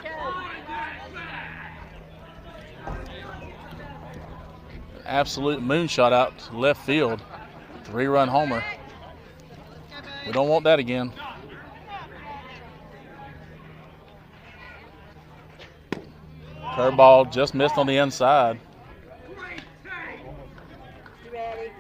Absolute moonshot out to left field. 3-run homer. We don't want that again. Curveball just missed on the inside. Ready?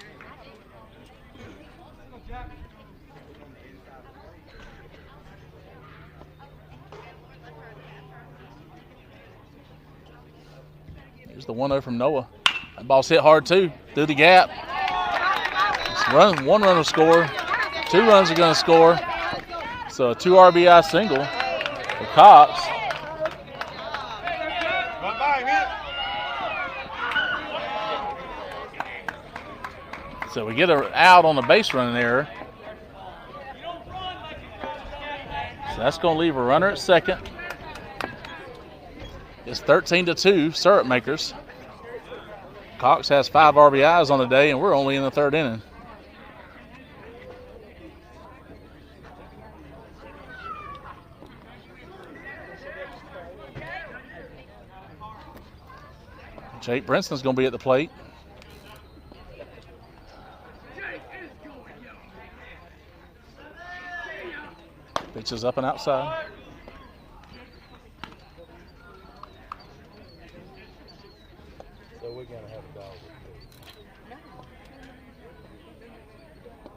Here's the 1-0 from Noah. That ball's hit hard too, through the gap. One run will score. 2 runs are going to score. So a 2 RBI single for Cox. Run by him. So we get her out on the base running error. So that's going to leave a runner at second. It's 13-2, syrup makers. Cox has 5 RBIs on the day, and we're only in the 3rd inning. Jake Brinson's going to be at the plate. Pitch is up and outside. So we're gonna have a dog with you.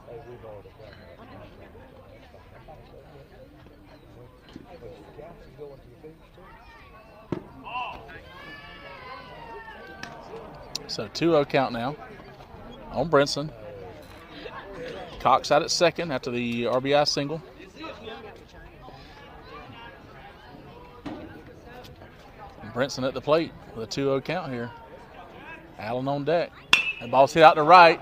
Hey, we've already done that. But the couch is going to the beach too. So 2-0 count now on Brinson. Cox out at second after the RBI single. Brinson at the plate with a 2-0 count here. Allen on deck. That ball's hit out to right.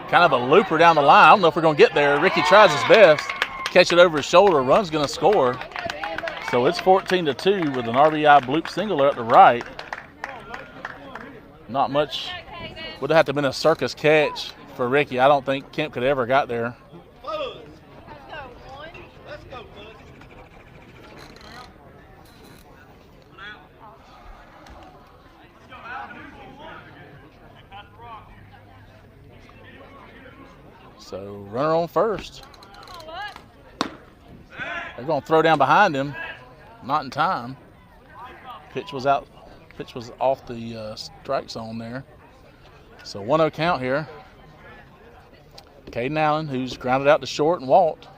Kind of a looper down the line. I don't know if we're going to get there. Ricky tries his best. Catch it over his shoulder. Run's going to score. So it's 14-2 with an RBI bloop single up to right. Not much. Would have had to have been a circus catch for Ricky. I don't think Kemp could ever got there. So runner on first. They're going to throw down behind him. Not in time. Pitch was out. Pitch was off the strike zone there. So 1-0 count here. Caden Allen, who's grounded out to short and walked.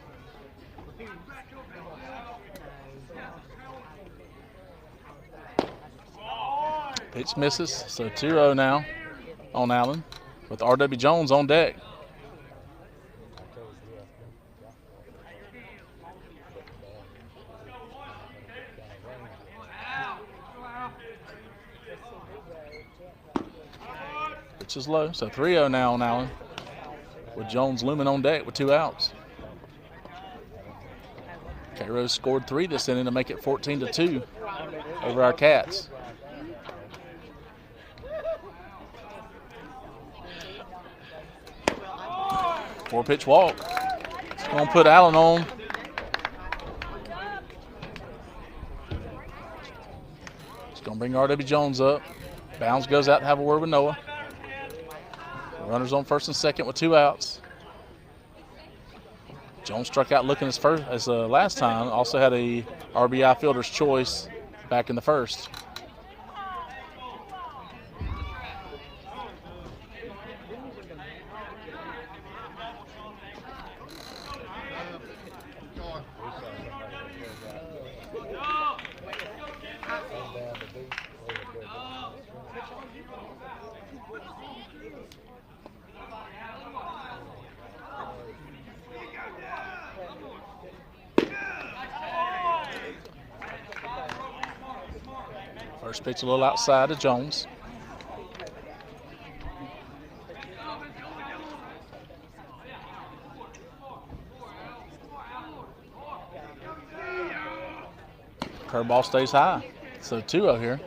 Pitch misses. So 2-0 now on Allen with R.W. Jones on deck. Pitch is low, so 3-0 now on Allen with Jones looming on deck with 2 outs. Cairo scored 3 this inning to make it 14-2 over our Cats. Four-pitch walk. It's going to put Allen on. It's going to bring R.W. Jones up. Bounds goes out to have a word with Noah. Runners on first and second with 2 outs. Jones struck out looking as last time. Also had a RBI fielder's choice back in the first. First pitch a little outside of Jones. Curveball stays high. So 2-0 here.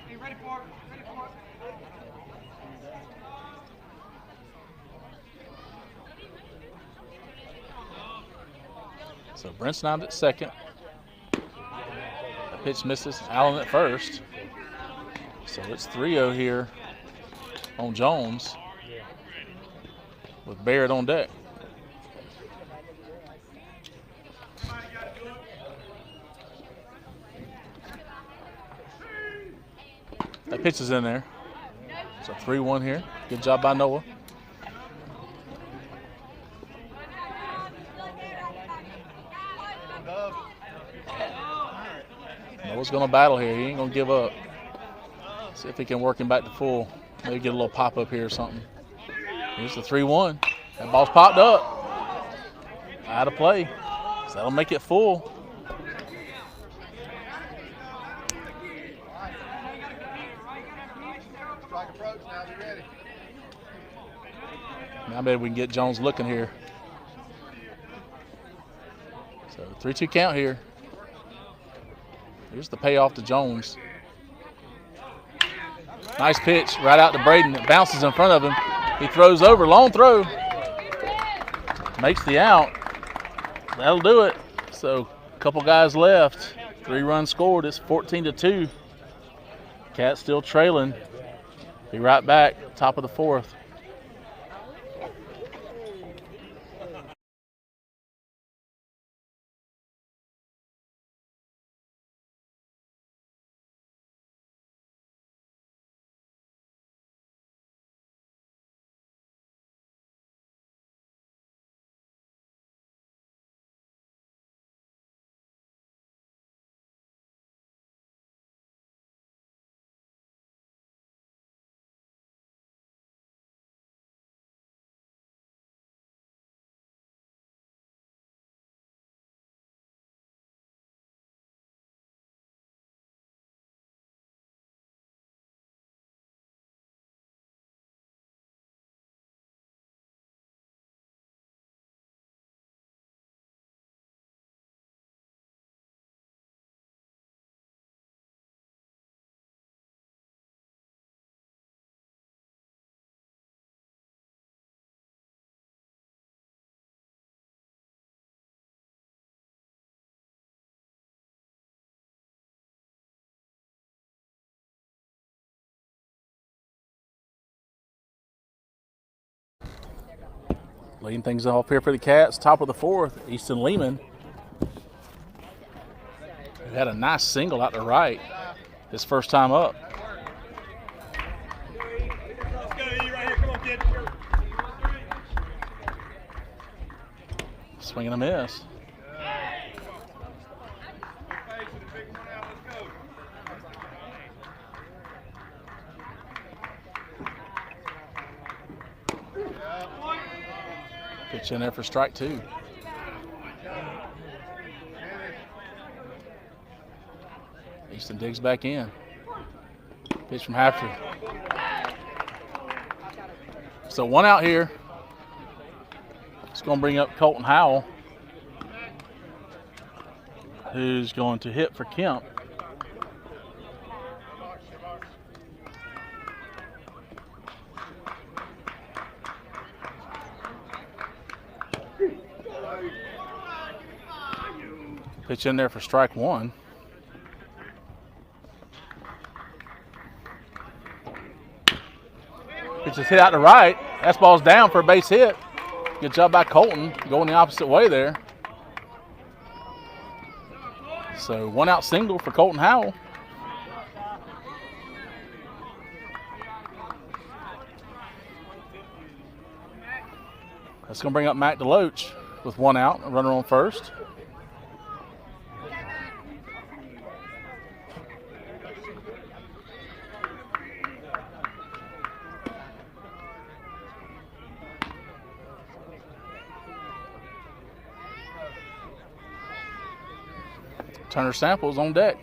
Hey, ready for it? So Brent's now at second. That pitch misses. Allen at first. So it's 3-0 here on Jones with Barrett on deck. That pitch is in there. So 3-1 here. Good job by Noah. Noah's going to battle here. He ain't going to give up. See if he can work him back to full. Maybe get a little pop up here or something. Here's the 3-1. That ball's popped up. Out of play. So that'll make it full. Now maybe we can get Jones looking here. So 3-2 count here. Here's the payoff to Jones. Nice pitch right out to Braden. It bounces in front of him. He throws over. Long throw. Makes the out. That'll do it. So a couple guys left. 3 runs scored. It's 14-2. Cats still trailing. Be right back. Top of the 4th. Leading things off here for the Cats. Top of the 4th, Easton Lehman, who had a nice single out to right his first time up. Let's go, E, right here. Come on, kid. Swing and a miss. Pitch in there for strike 2. Easton digs back in. Pitch from Hapter. So 1 out here. It's going to bring up Colton Howell, who's going to hit for Kemp. Pitch in there for strike 1. Pitch is hit out to right. That ball's down for a base hit. Good job by Colton going the opposite way there. So 1 out single for Colton Howell. That's going to bring up Mac DeLoach with 1 out, a runner on first. Turner Samples on deck.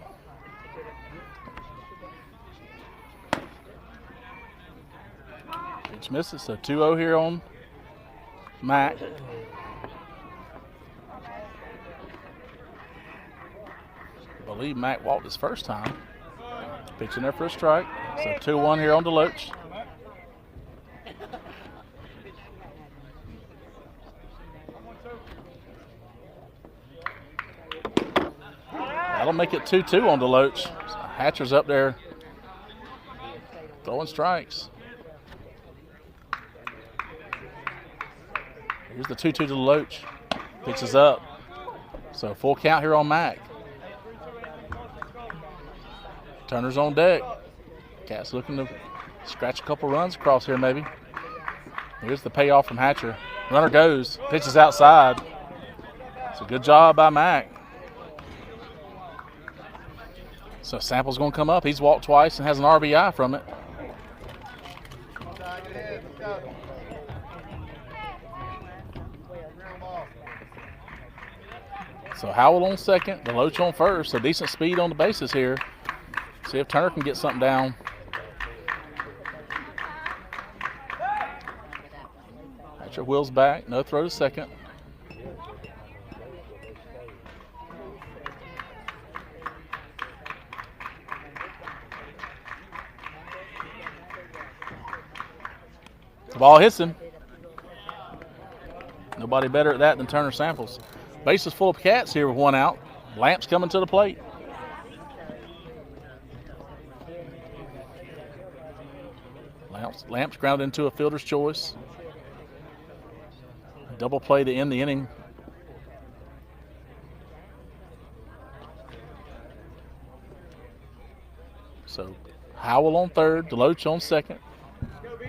Pitch misses, so 2-0 here on Mac. I believe Mac walked his first time. Pitch in there for a strike. So 2-1 here on DeLoach. That'll make it 2-2 on Deloach. So Hatcher's up there throwing strikes. Here's the 2-2 to Deloach. Pitches up. So full count here on Mac. Turner's on deck. Cat's looking to scratch a couple runs across here maybe. Here's the payoff from Hatcher. Runner goes, pitches outside. It's a good job by Mac. So Sample's going to come up. He's walked twice and has an RBI from it. So Howell on second, Deloach on first. So decent speed on the bases here. See if Turner can get something down. Hatcher wheels back, no throw to second. The ball hits him. Nobody better at that than Turner Samples. Base is full of cats here with one out. Lamps coming to the plate. Lamps grounded into a fielder's choice. Double play to end the inning. So Howell on third, Deloach on second.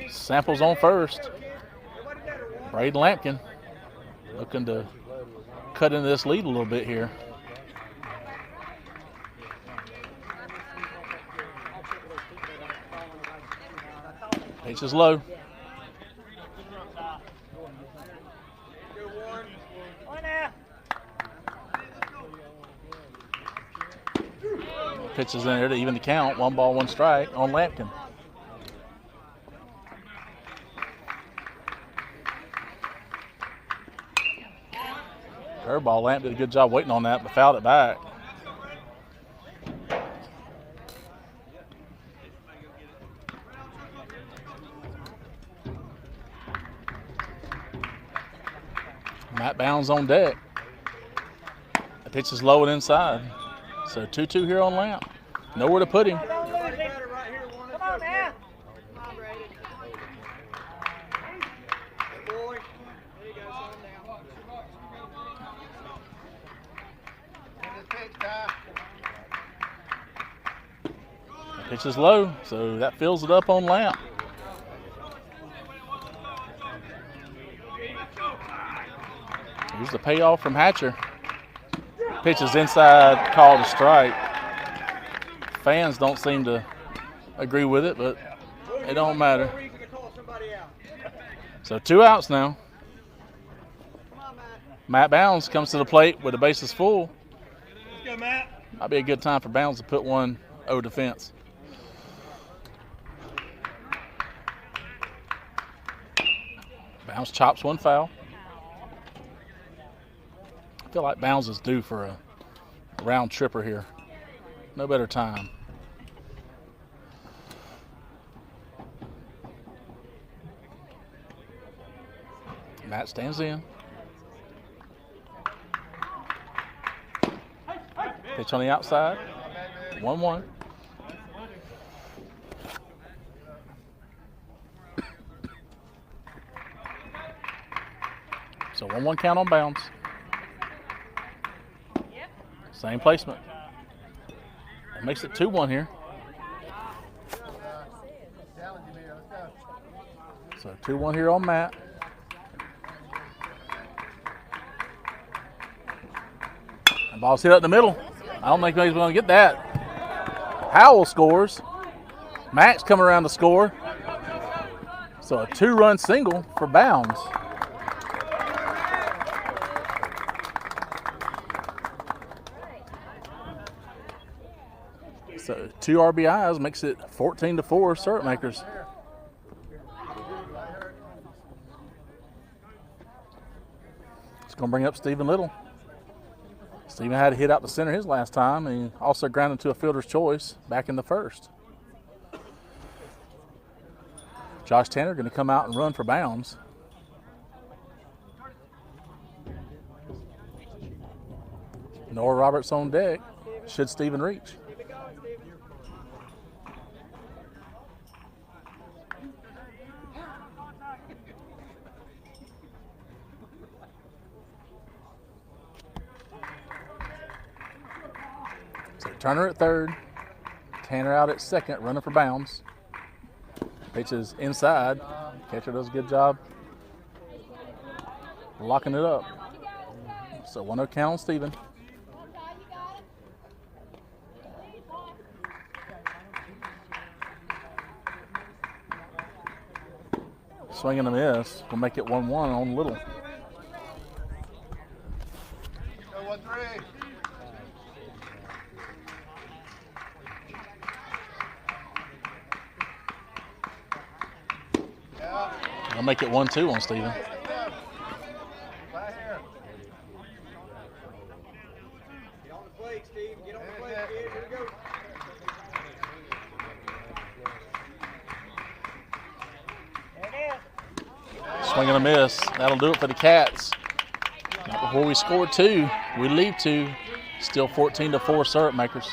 Samples on first. Braden Lampkin looking to cut into this lead a little bit here. Pitch is low. Pitch is in there to even the count. 1 ball, 1 strike on Lampkin. Curveball. Lamp did a good job waiting on that, but fouled it back. Matt Bounds on deck. The pitch is low and inside. So 2-2 here on Lamp. Nowhere to put him. Come on now. The pitch is low, so that fills it up on Lamp. Here's the payoff from Hatcher. Pitch is inside, called a strike. Fans don't seem to agree with it, but it don't matter. So 2 outs now. Matt Bounds comes to the plate with the bases full. Let's go, Matt. Might be a good time for Bounds to put one over the fence. Bounds chops one foul. I feel like Bounds is due for a round tripper here. No better time. Matt stands in. Pitch on the outside. 1-1. So 1-1 count on Bounds. Same placement. That makes it 2-1 here. So 2-1 here on Matt. The ball's hit up the middle. I don't think anybody's going to get that. Howell scores. Max coming around to score. So a 2-run single for Bounds. So 2 RBIs makes it 14-4 Syrup Makers. It's going to bring up Stephen Little. Stephen had to hit out the center his last time, and he also grounded to a fielder's choice back in the first. Josh Tanner going to come out and run for Bounds. Noah Roberts on deck. Should Steven reach? So Turner at third, Tanner out at second, running for bounds. Pitch is inside. Catcher does a good job locking it up. So 1-0 count on Steven. Swing and a miss. We'll make it 1-1 on Little. Go 1-3. I'll make it 1-2 on Steven. Right here. Get on the plate, Steve. Get on the plate, kid. Here we go. Swing and a miss. That'll do it for the Cats. Before we score 2, we leave 2. Still 14-4 syrup makers.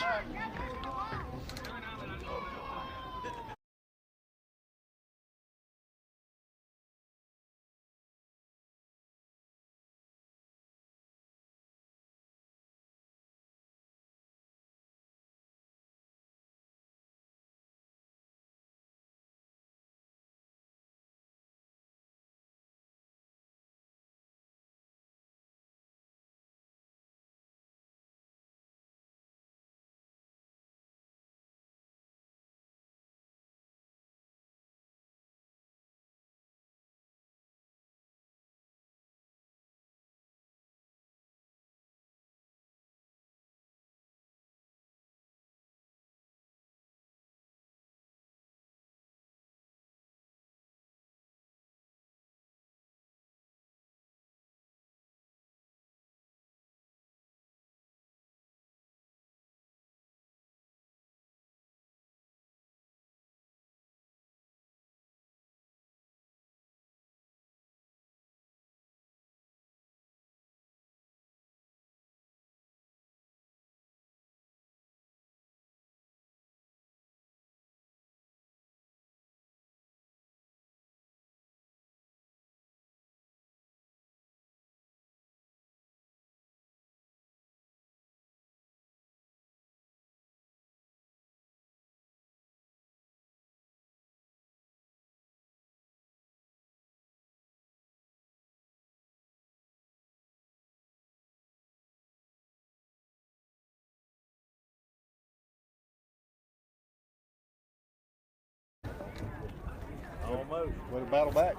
Almost. Way to battle back.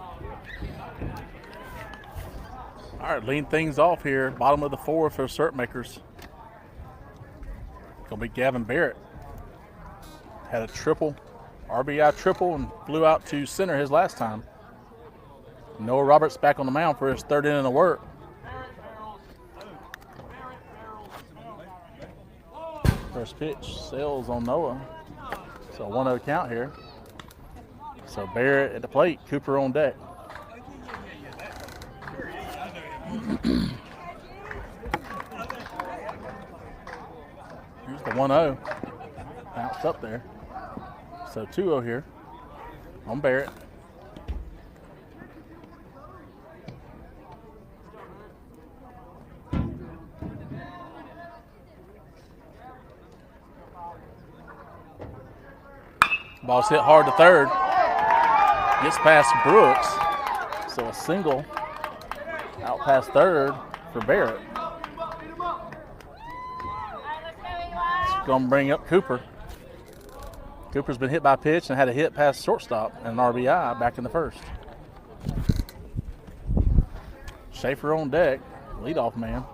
All right, lean things off here. Bottom of the 4th for syrup makers. Gonna be Gavin Barrett. Had a triple, RBI triple, and flew out to center his last time. Noah Roberts back on the mound for his 3rd inning of work. First pitch, sails on Noah. So 1-0 count here. So Barrett at the plate, Cooper on deck. Here's the 1-0. Bounced up there. So 2-0 here on Barrett. Ball's hit hard to third. Gets past Brooks. So a single out past third for Barrett. It's going to bring up Cooper. Cooper's been hit by a pitch and had a hit past shortstop and an RBI back in the 1st. Schaefer on deck, leadoff man.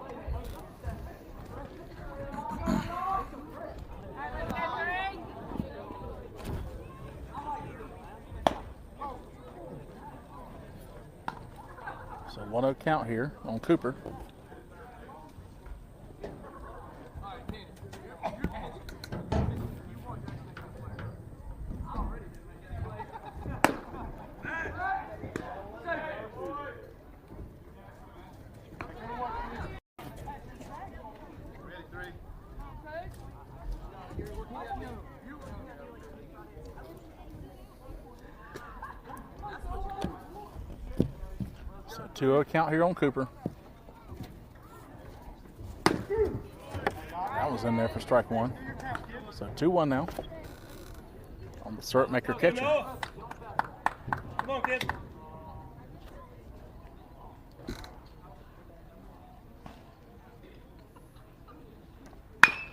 So 1-0 count here on Cooper. So 2-0 count here on Cooper. That was in there for strike one. So 2-1 now on the syrup maker catcher. Come on, kid.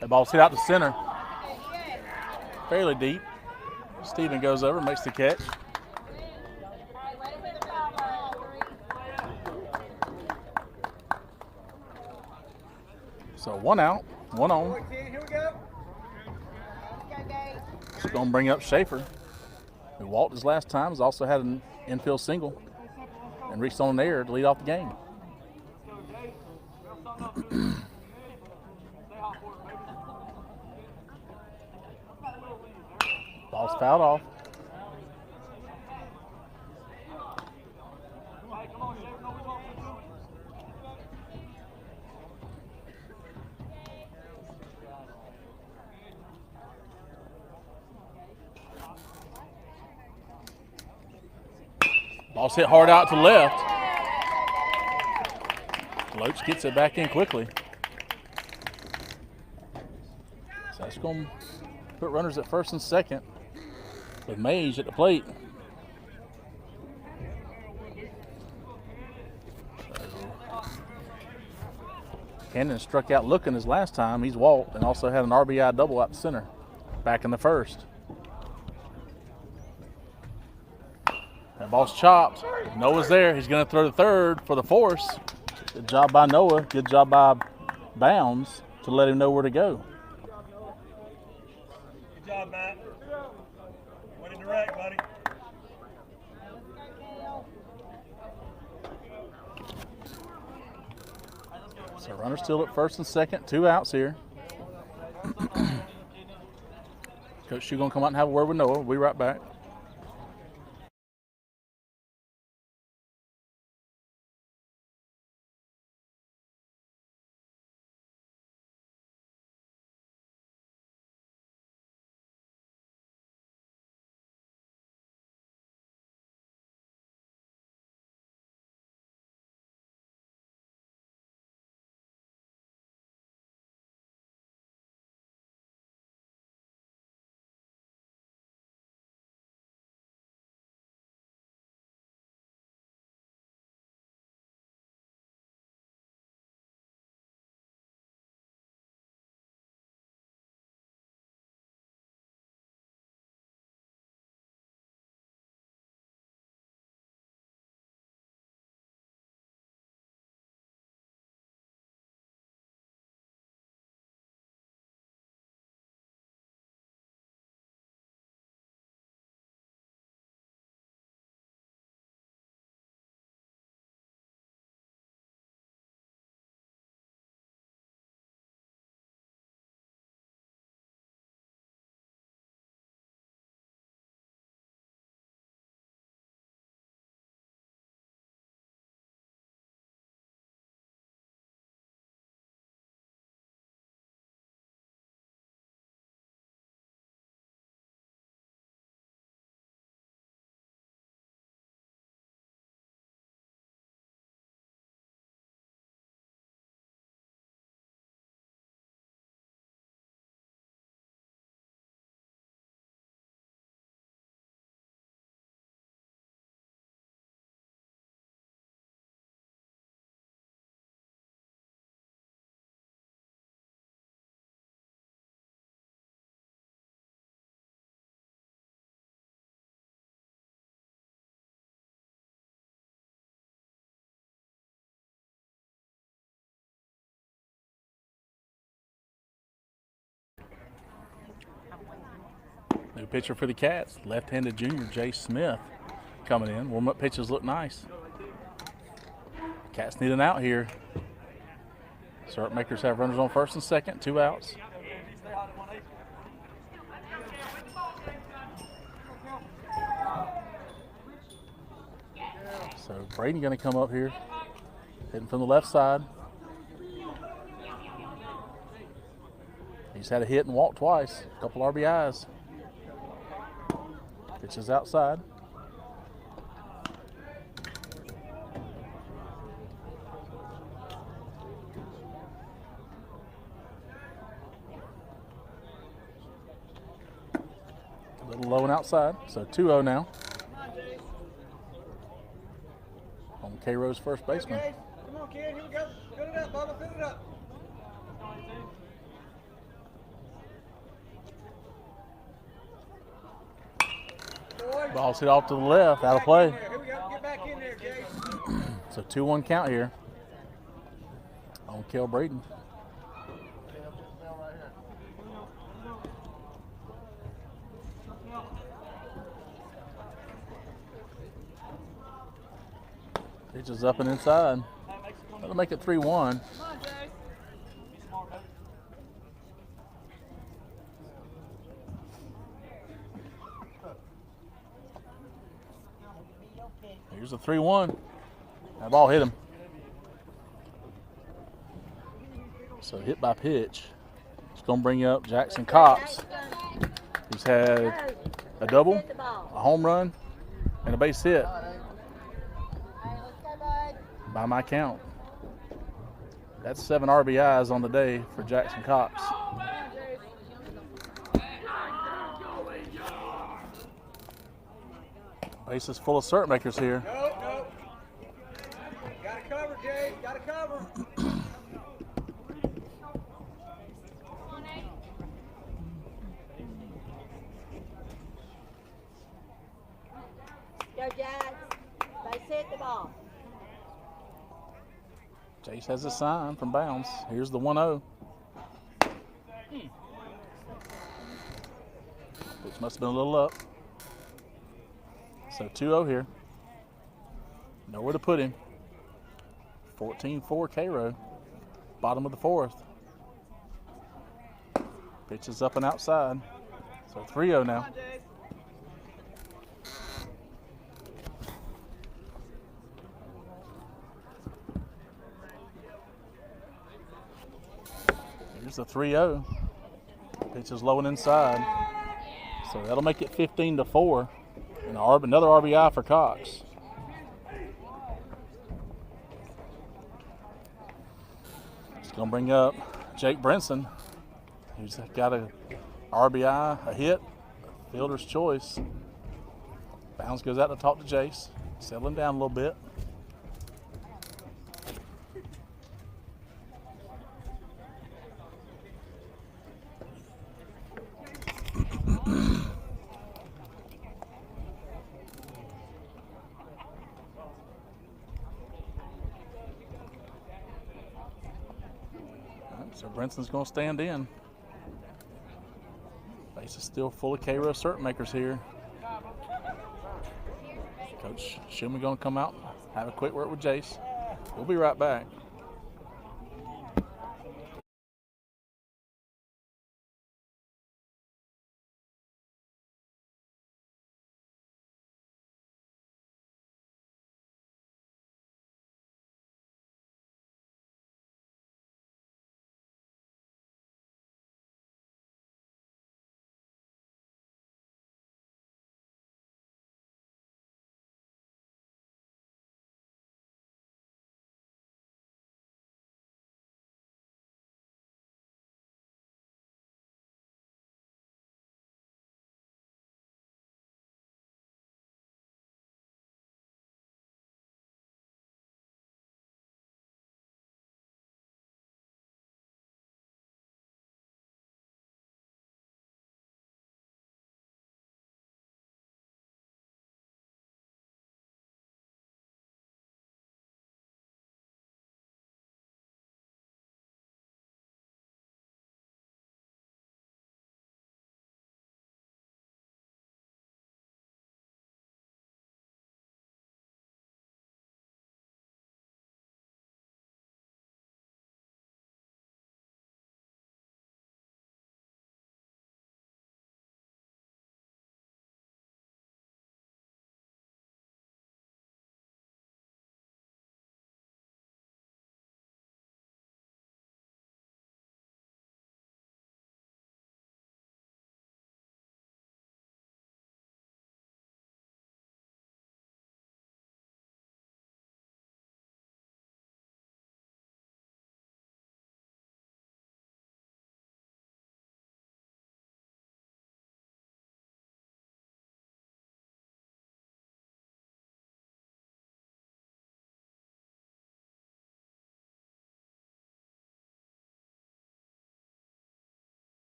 That ball's hit out to center. Fairly deep. Steven goes over, makes the catch. So 1 out, 1 on. Here we go. Just going to bring up Schaefer, who walked his last time, has also had an infield single and reached on an air to lead off the game. Ball's fouled off. Ball's hit hard out to left. Loach gets it back in quickly. So that's going to put runners at first and second with Mage at the plate. Cannon struck out looking his last time. He's walked and also had an RBI double out the center back in the first. That ball's chopped. Noah's there. He's going to throw to third for the force. Good job by Noah. Good job by Bounds to let him know where to go. Good job, Matt. Way to direct, buddy. So runner still at first and second. 2 outs here. Coach Shu going to come out and have a word with Noah. We'll be right back. New pitcher for the Cats, left-handed junior Jay Smith coming in. Warm-up pitches look nice. Cats need an out here. Syrup makers have runners on first and second, 2 outs. So Braden going to come up here, hitting from the left side. He's had a hit and walked twice. A couple RBIs. Pitches outside. A little low and outside. So 2-0 now. On Cairo's first baseman. Okay, come on, kid. Here we go. Fill it up, Bubba. Fill it up. Boy, Ball's hit off to the left. Out of back play. in there. Here we go. Get back in there, Jace. So 2-1 count here on Kel Braden. Pitches up and inside. That'll make it 3-1. Come on, Jace. Here's a 3-1. That ball hit him. So hit by pitch. It's going to bring up Jackson Cox, who's had a double, a home run, and a base hit by my count. That's 7 RBIs on the day for Jackson Cox. Base is full of cert makers here. Nope, nope. Got to cover, Jace. Got to cover. Go, Jax. They hit the ball. Chase has a sign from bounds. Here's the 1-0. Which must have been a little up. So 2-0 here. Nowhere to put him. 14-4 Cairo. Bottom of the fourth. Pitch is up and outside. So 3-0 now. Here's the 3-0. Pitch is low and inside. So that'll make it 15-4. And another RBI for Cox. It's going to bring up Jake Brinson, who's got a RBI, a hit, fielder's choice. Bounds goes out to talk to Jace, settling down a little bit. So Brinson's going to stand in. Base is still full of Cairo cert makers here. Coach Shuman going to come out, have a quick word with Jace. We'll be right back.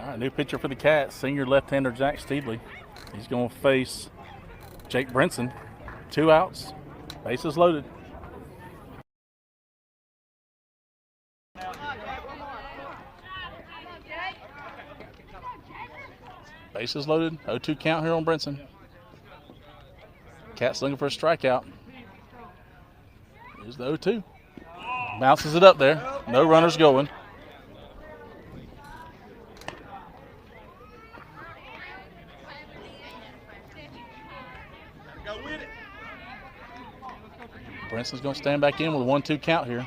All right, new pitcher for the Cats, senior left-hander Jack Steedley. He's going to face Jake Brinson. 2 outs, bases loaded. Bases loaded, 0-2 count here on Brinson. Cats looking for a strikeout. Here's the 0-2. Bounces it up there, no runners going. Brinson's going to stand back in with a 1-2 count here.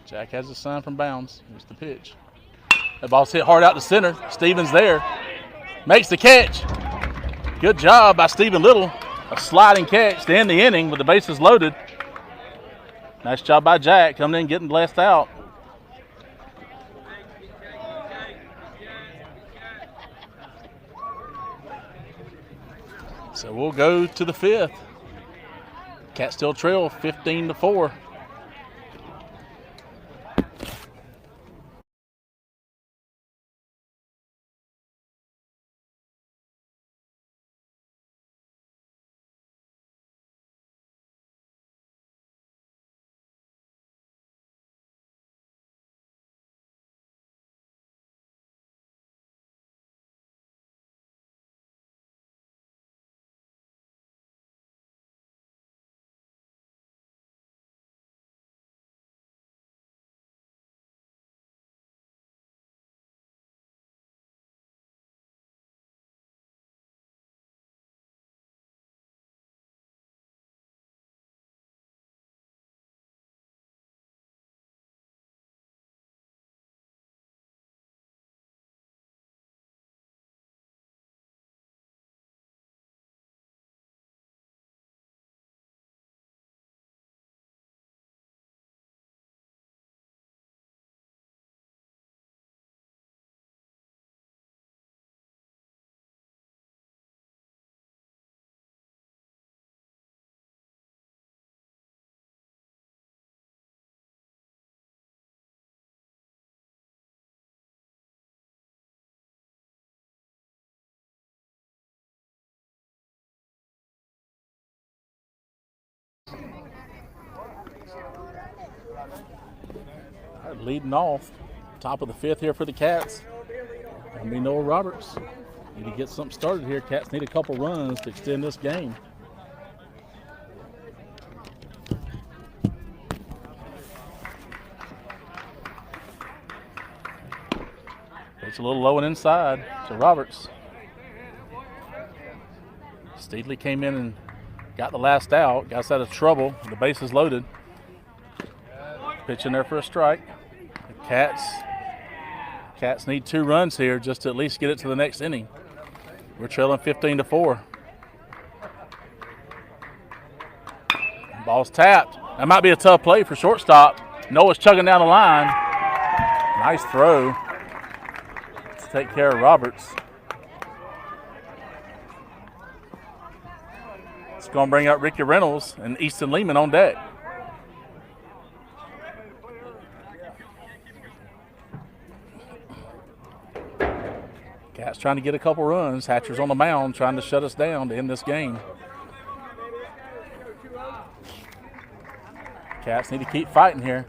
Jack has a sign from bounds. Here's the pitch. That ball's hit hard out to center. Stevens there. Makes the catch. Good job by Stephen Little. A sliding catch to end the inning with the bases loaded. Nice job by Jack coming in getting the last out. So we'll go to the 5th. Cats still trail 15-4. All right, leading off, top of the 5th here for the Cats. Gonna be Noah Roberts. Need to get something started here. Cats need a couple runs to extend this game. It's a little low and inside to Roberts. Steedley came in and got the last out. Got us out of trouble. The bases loaded. Pitch in there for a strike. The Cats need 2 runs here just to at least get it to the next inning. We're trailing 15-4. Ball's tapped. That might be a tough play for shortstop. Noah's chugging down the line. Nice throw to take care of Roberts. It's going to bring up Ricky Reynolds and Easton Lehman on deck. Cats trying to get a couple runs. Hatcher's on the mound trying to shut us down to end this game. Cats need to keep fighting here.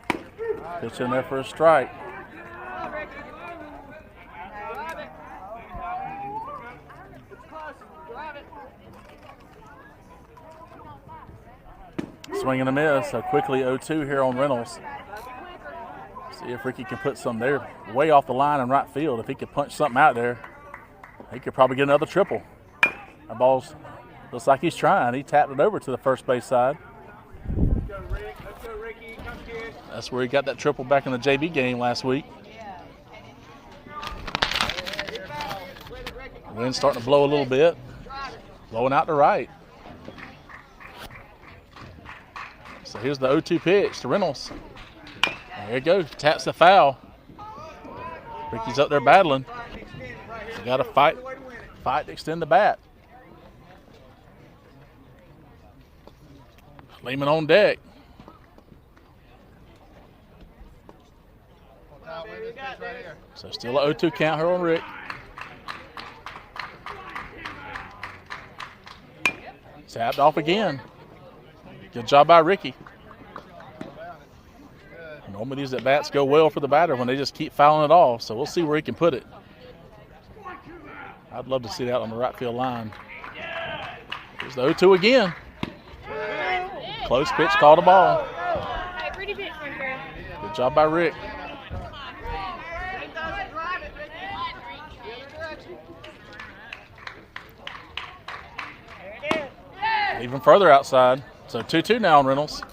Pitch in there for a strike. Swing and a miss. So quickly 0-2 here on Reynolds. See if Ricky can put some there way off the line in right field. If he could punch something out there, he could probably get another triple. That ball's looks like he's trying. He tapped it over to the first base side. Let's go, Ricky. Come, kid. That's where he got that triple back in the JV game last week. Wind's starting to blow a little bit. Blowing out to right. So here's the 0-2 pitch to Reynolds. There you go. Taps the foul. Ricky's up there battling. You got to fight to extend the bat. Lehman on deck. So still a 0-2 count here on Rick. Tapped off again. Good job by Ricky. Normally these at-bats go well for the batter when they just keep fouling it off, so we'll see where he can put it. I'd love to see that on the right field line. Here's the 0-2 again. Close pitch, called a ball. Hey, pretty bitch, my girl. Good job by Rick. Even further outside. So 2-2 now on Reynolds.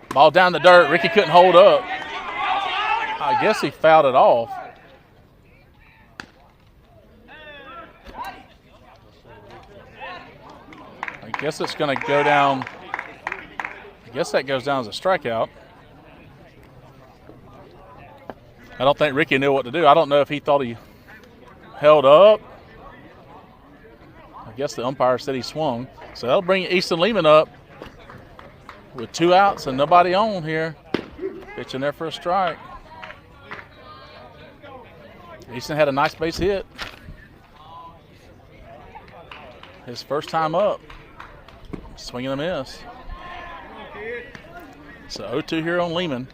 Ball down the dirt. Ricky couldn't hold up. I guess he fouled it off. I guess it's going to go down. I guess that goes down as a strikeout. I don't think Ricky knew what to do. I don't know if he thought he held up. I guess the umpire said he swung. So that'll bring Easton Lehman up with 2 outs and nobody on here. Pitching there for a strike. Easton had a nice base hit. His first time up. Swinging a miss. So 0-2 here on Lehman.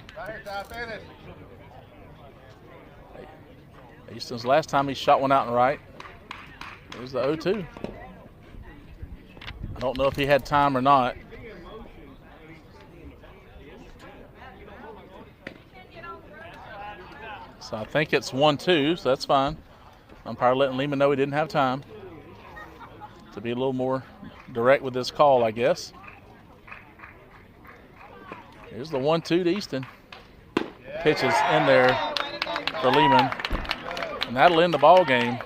Easton's last time he shot one out and right. There's the 0-2. I don't know if he had time or not. So I think it's 1-2, so that's fine. Umpire letting Lehman know he didn't have time. To be a little more direct with this call, I guess. Here's the 1-2 to Easton. Pitches in there for Lehman. And that'll end the ball game.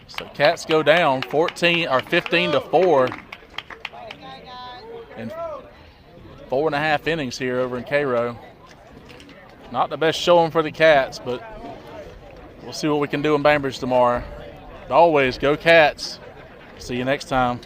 So Cats go down 15-4 in 4.5 innings here over in Cairo. Not the best showing for the Cats, but we'll see what we can do in Bainbridge tomorrow. Always go Cats. See you next time.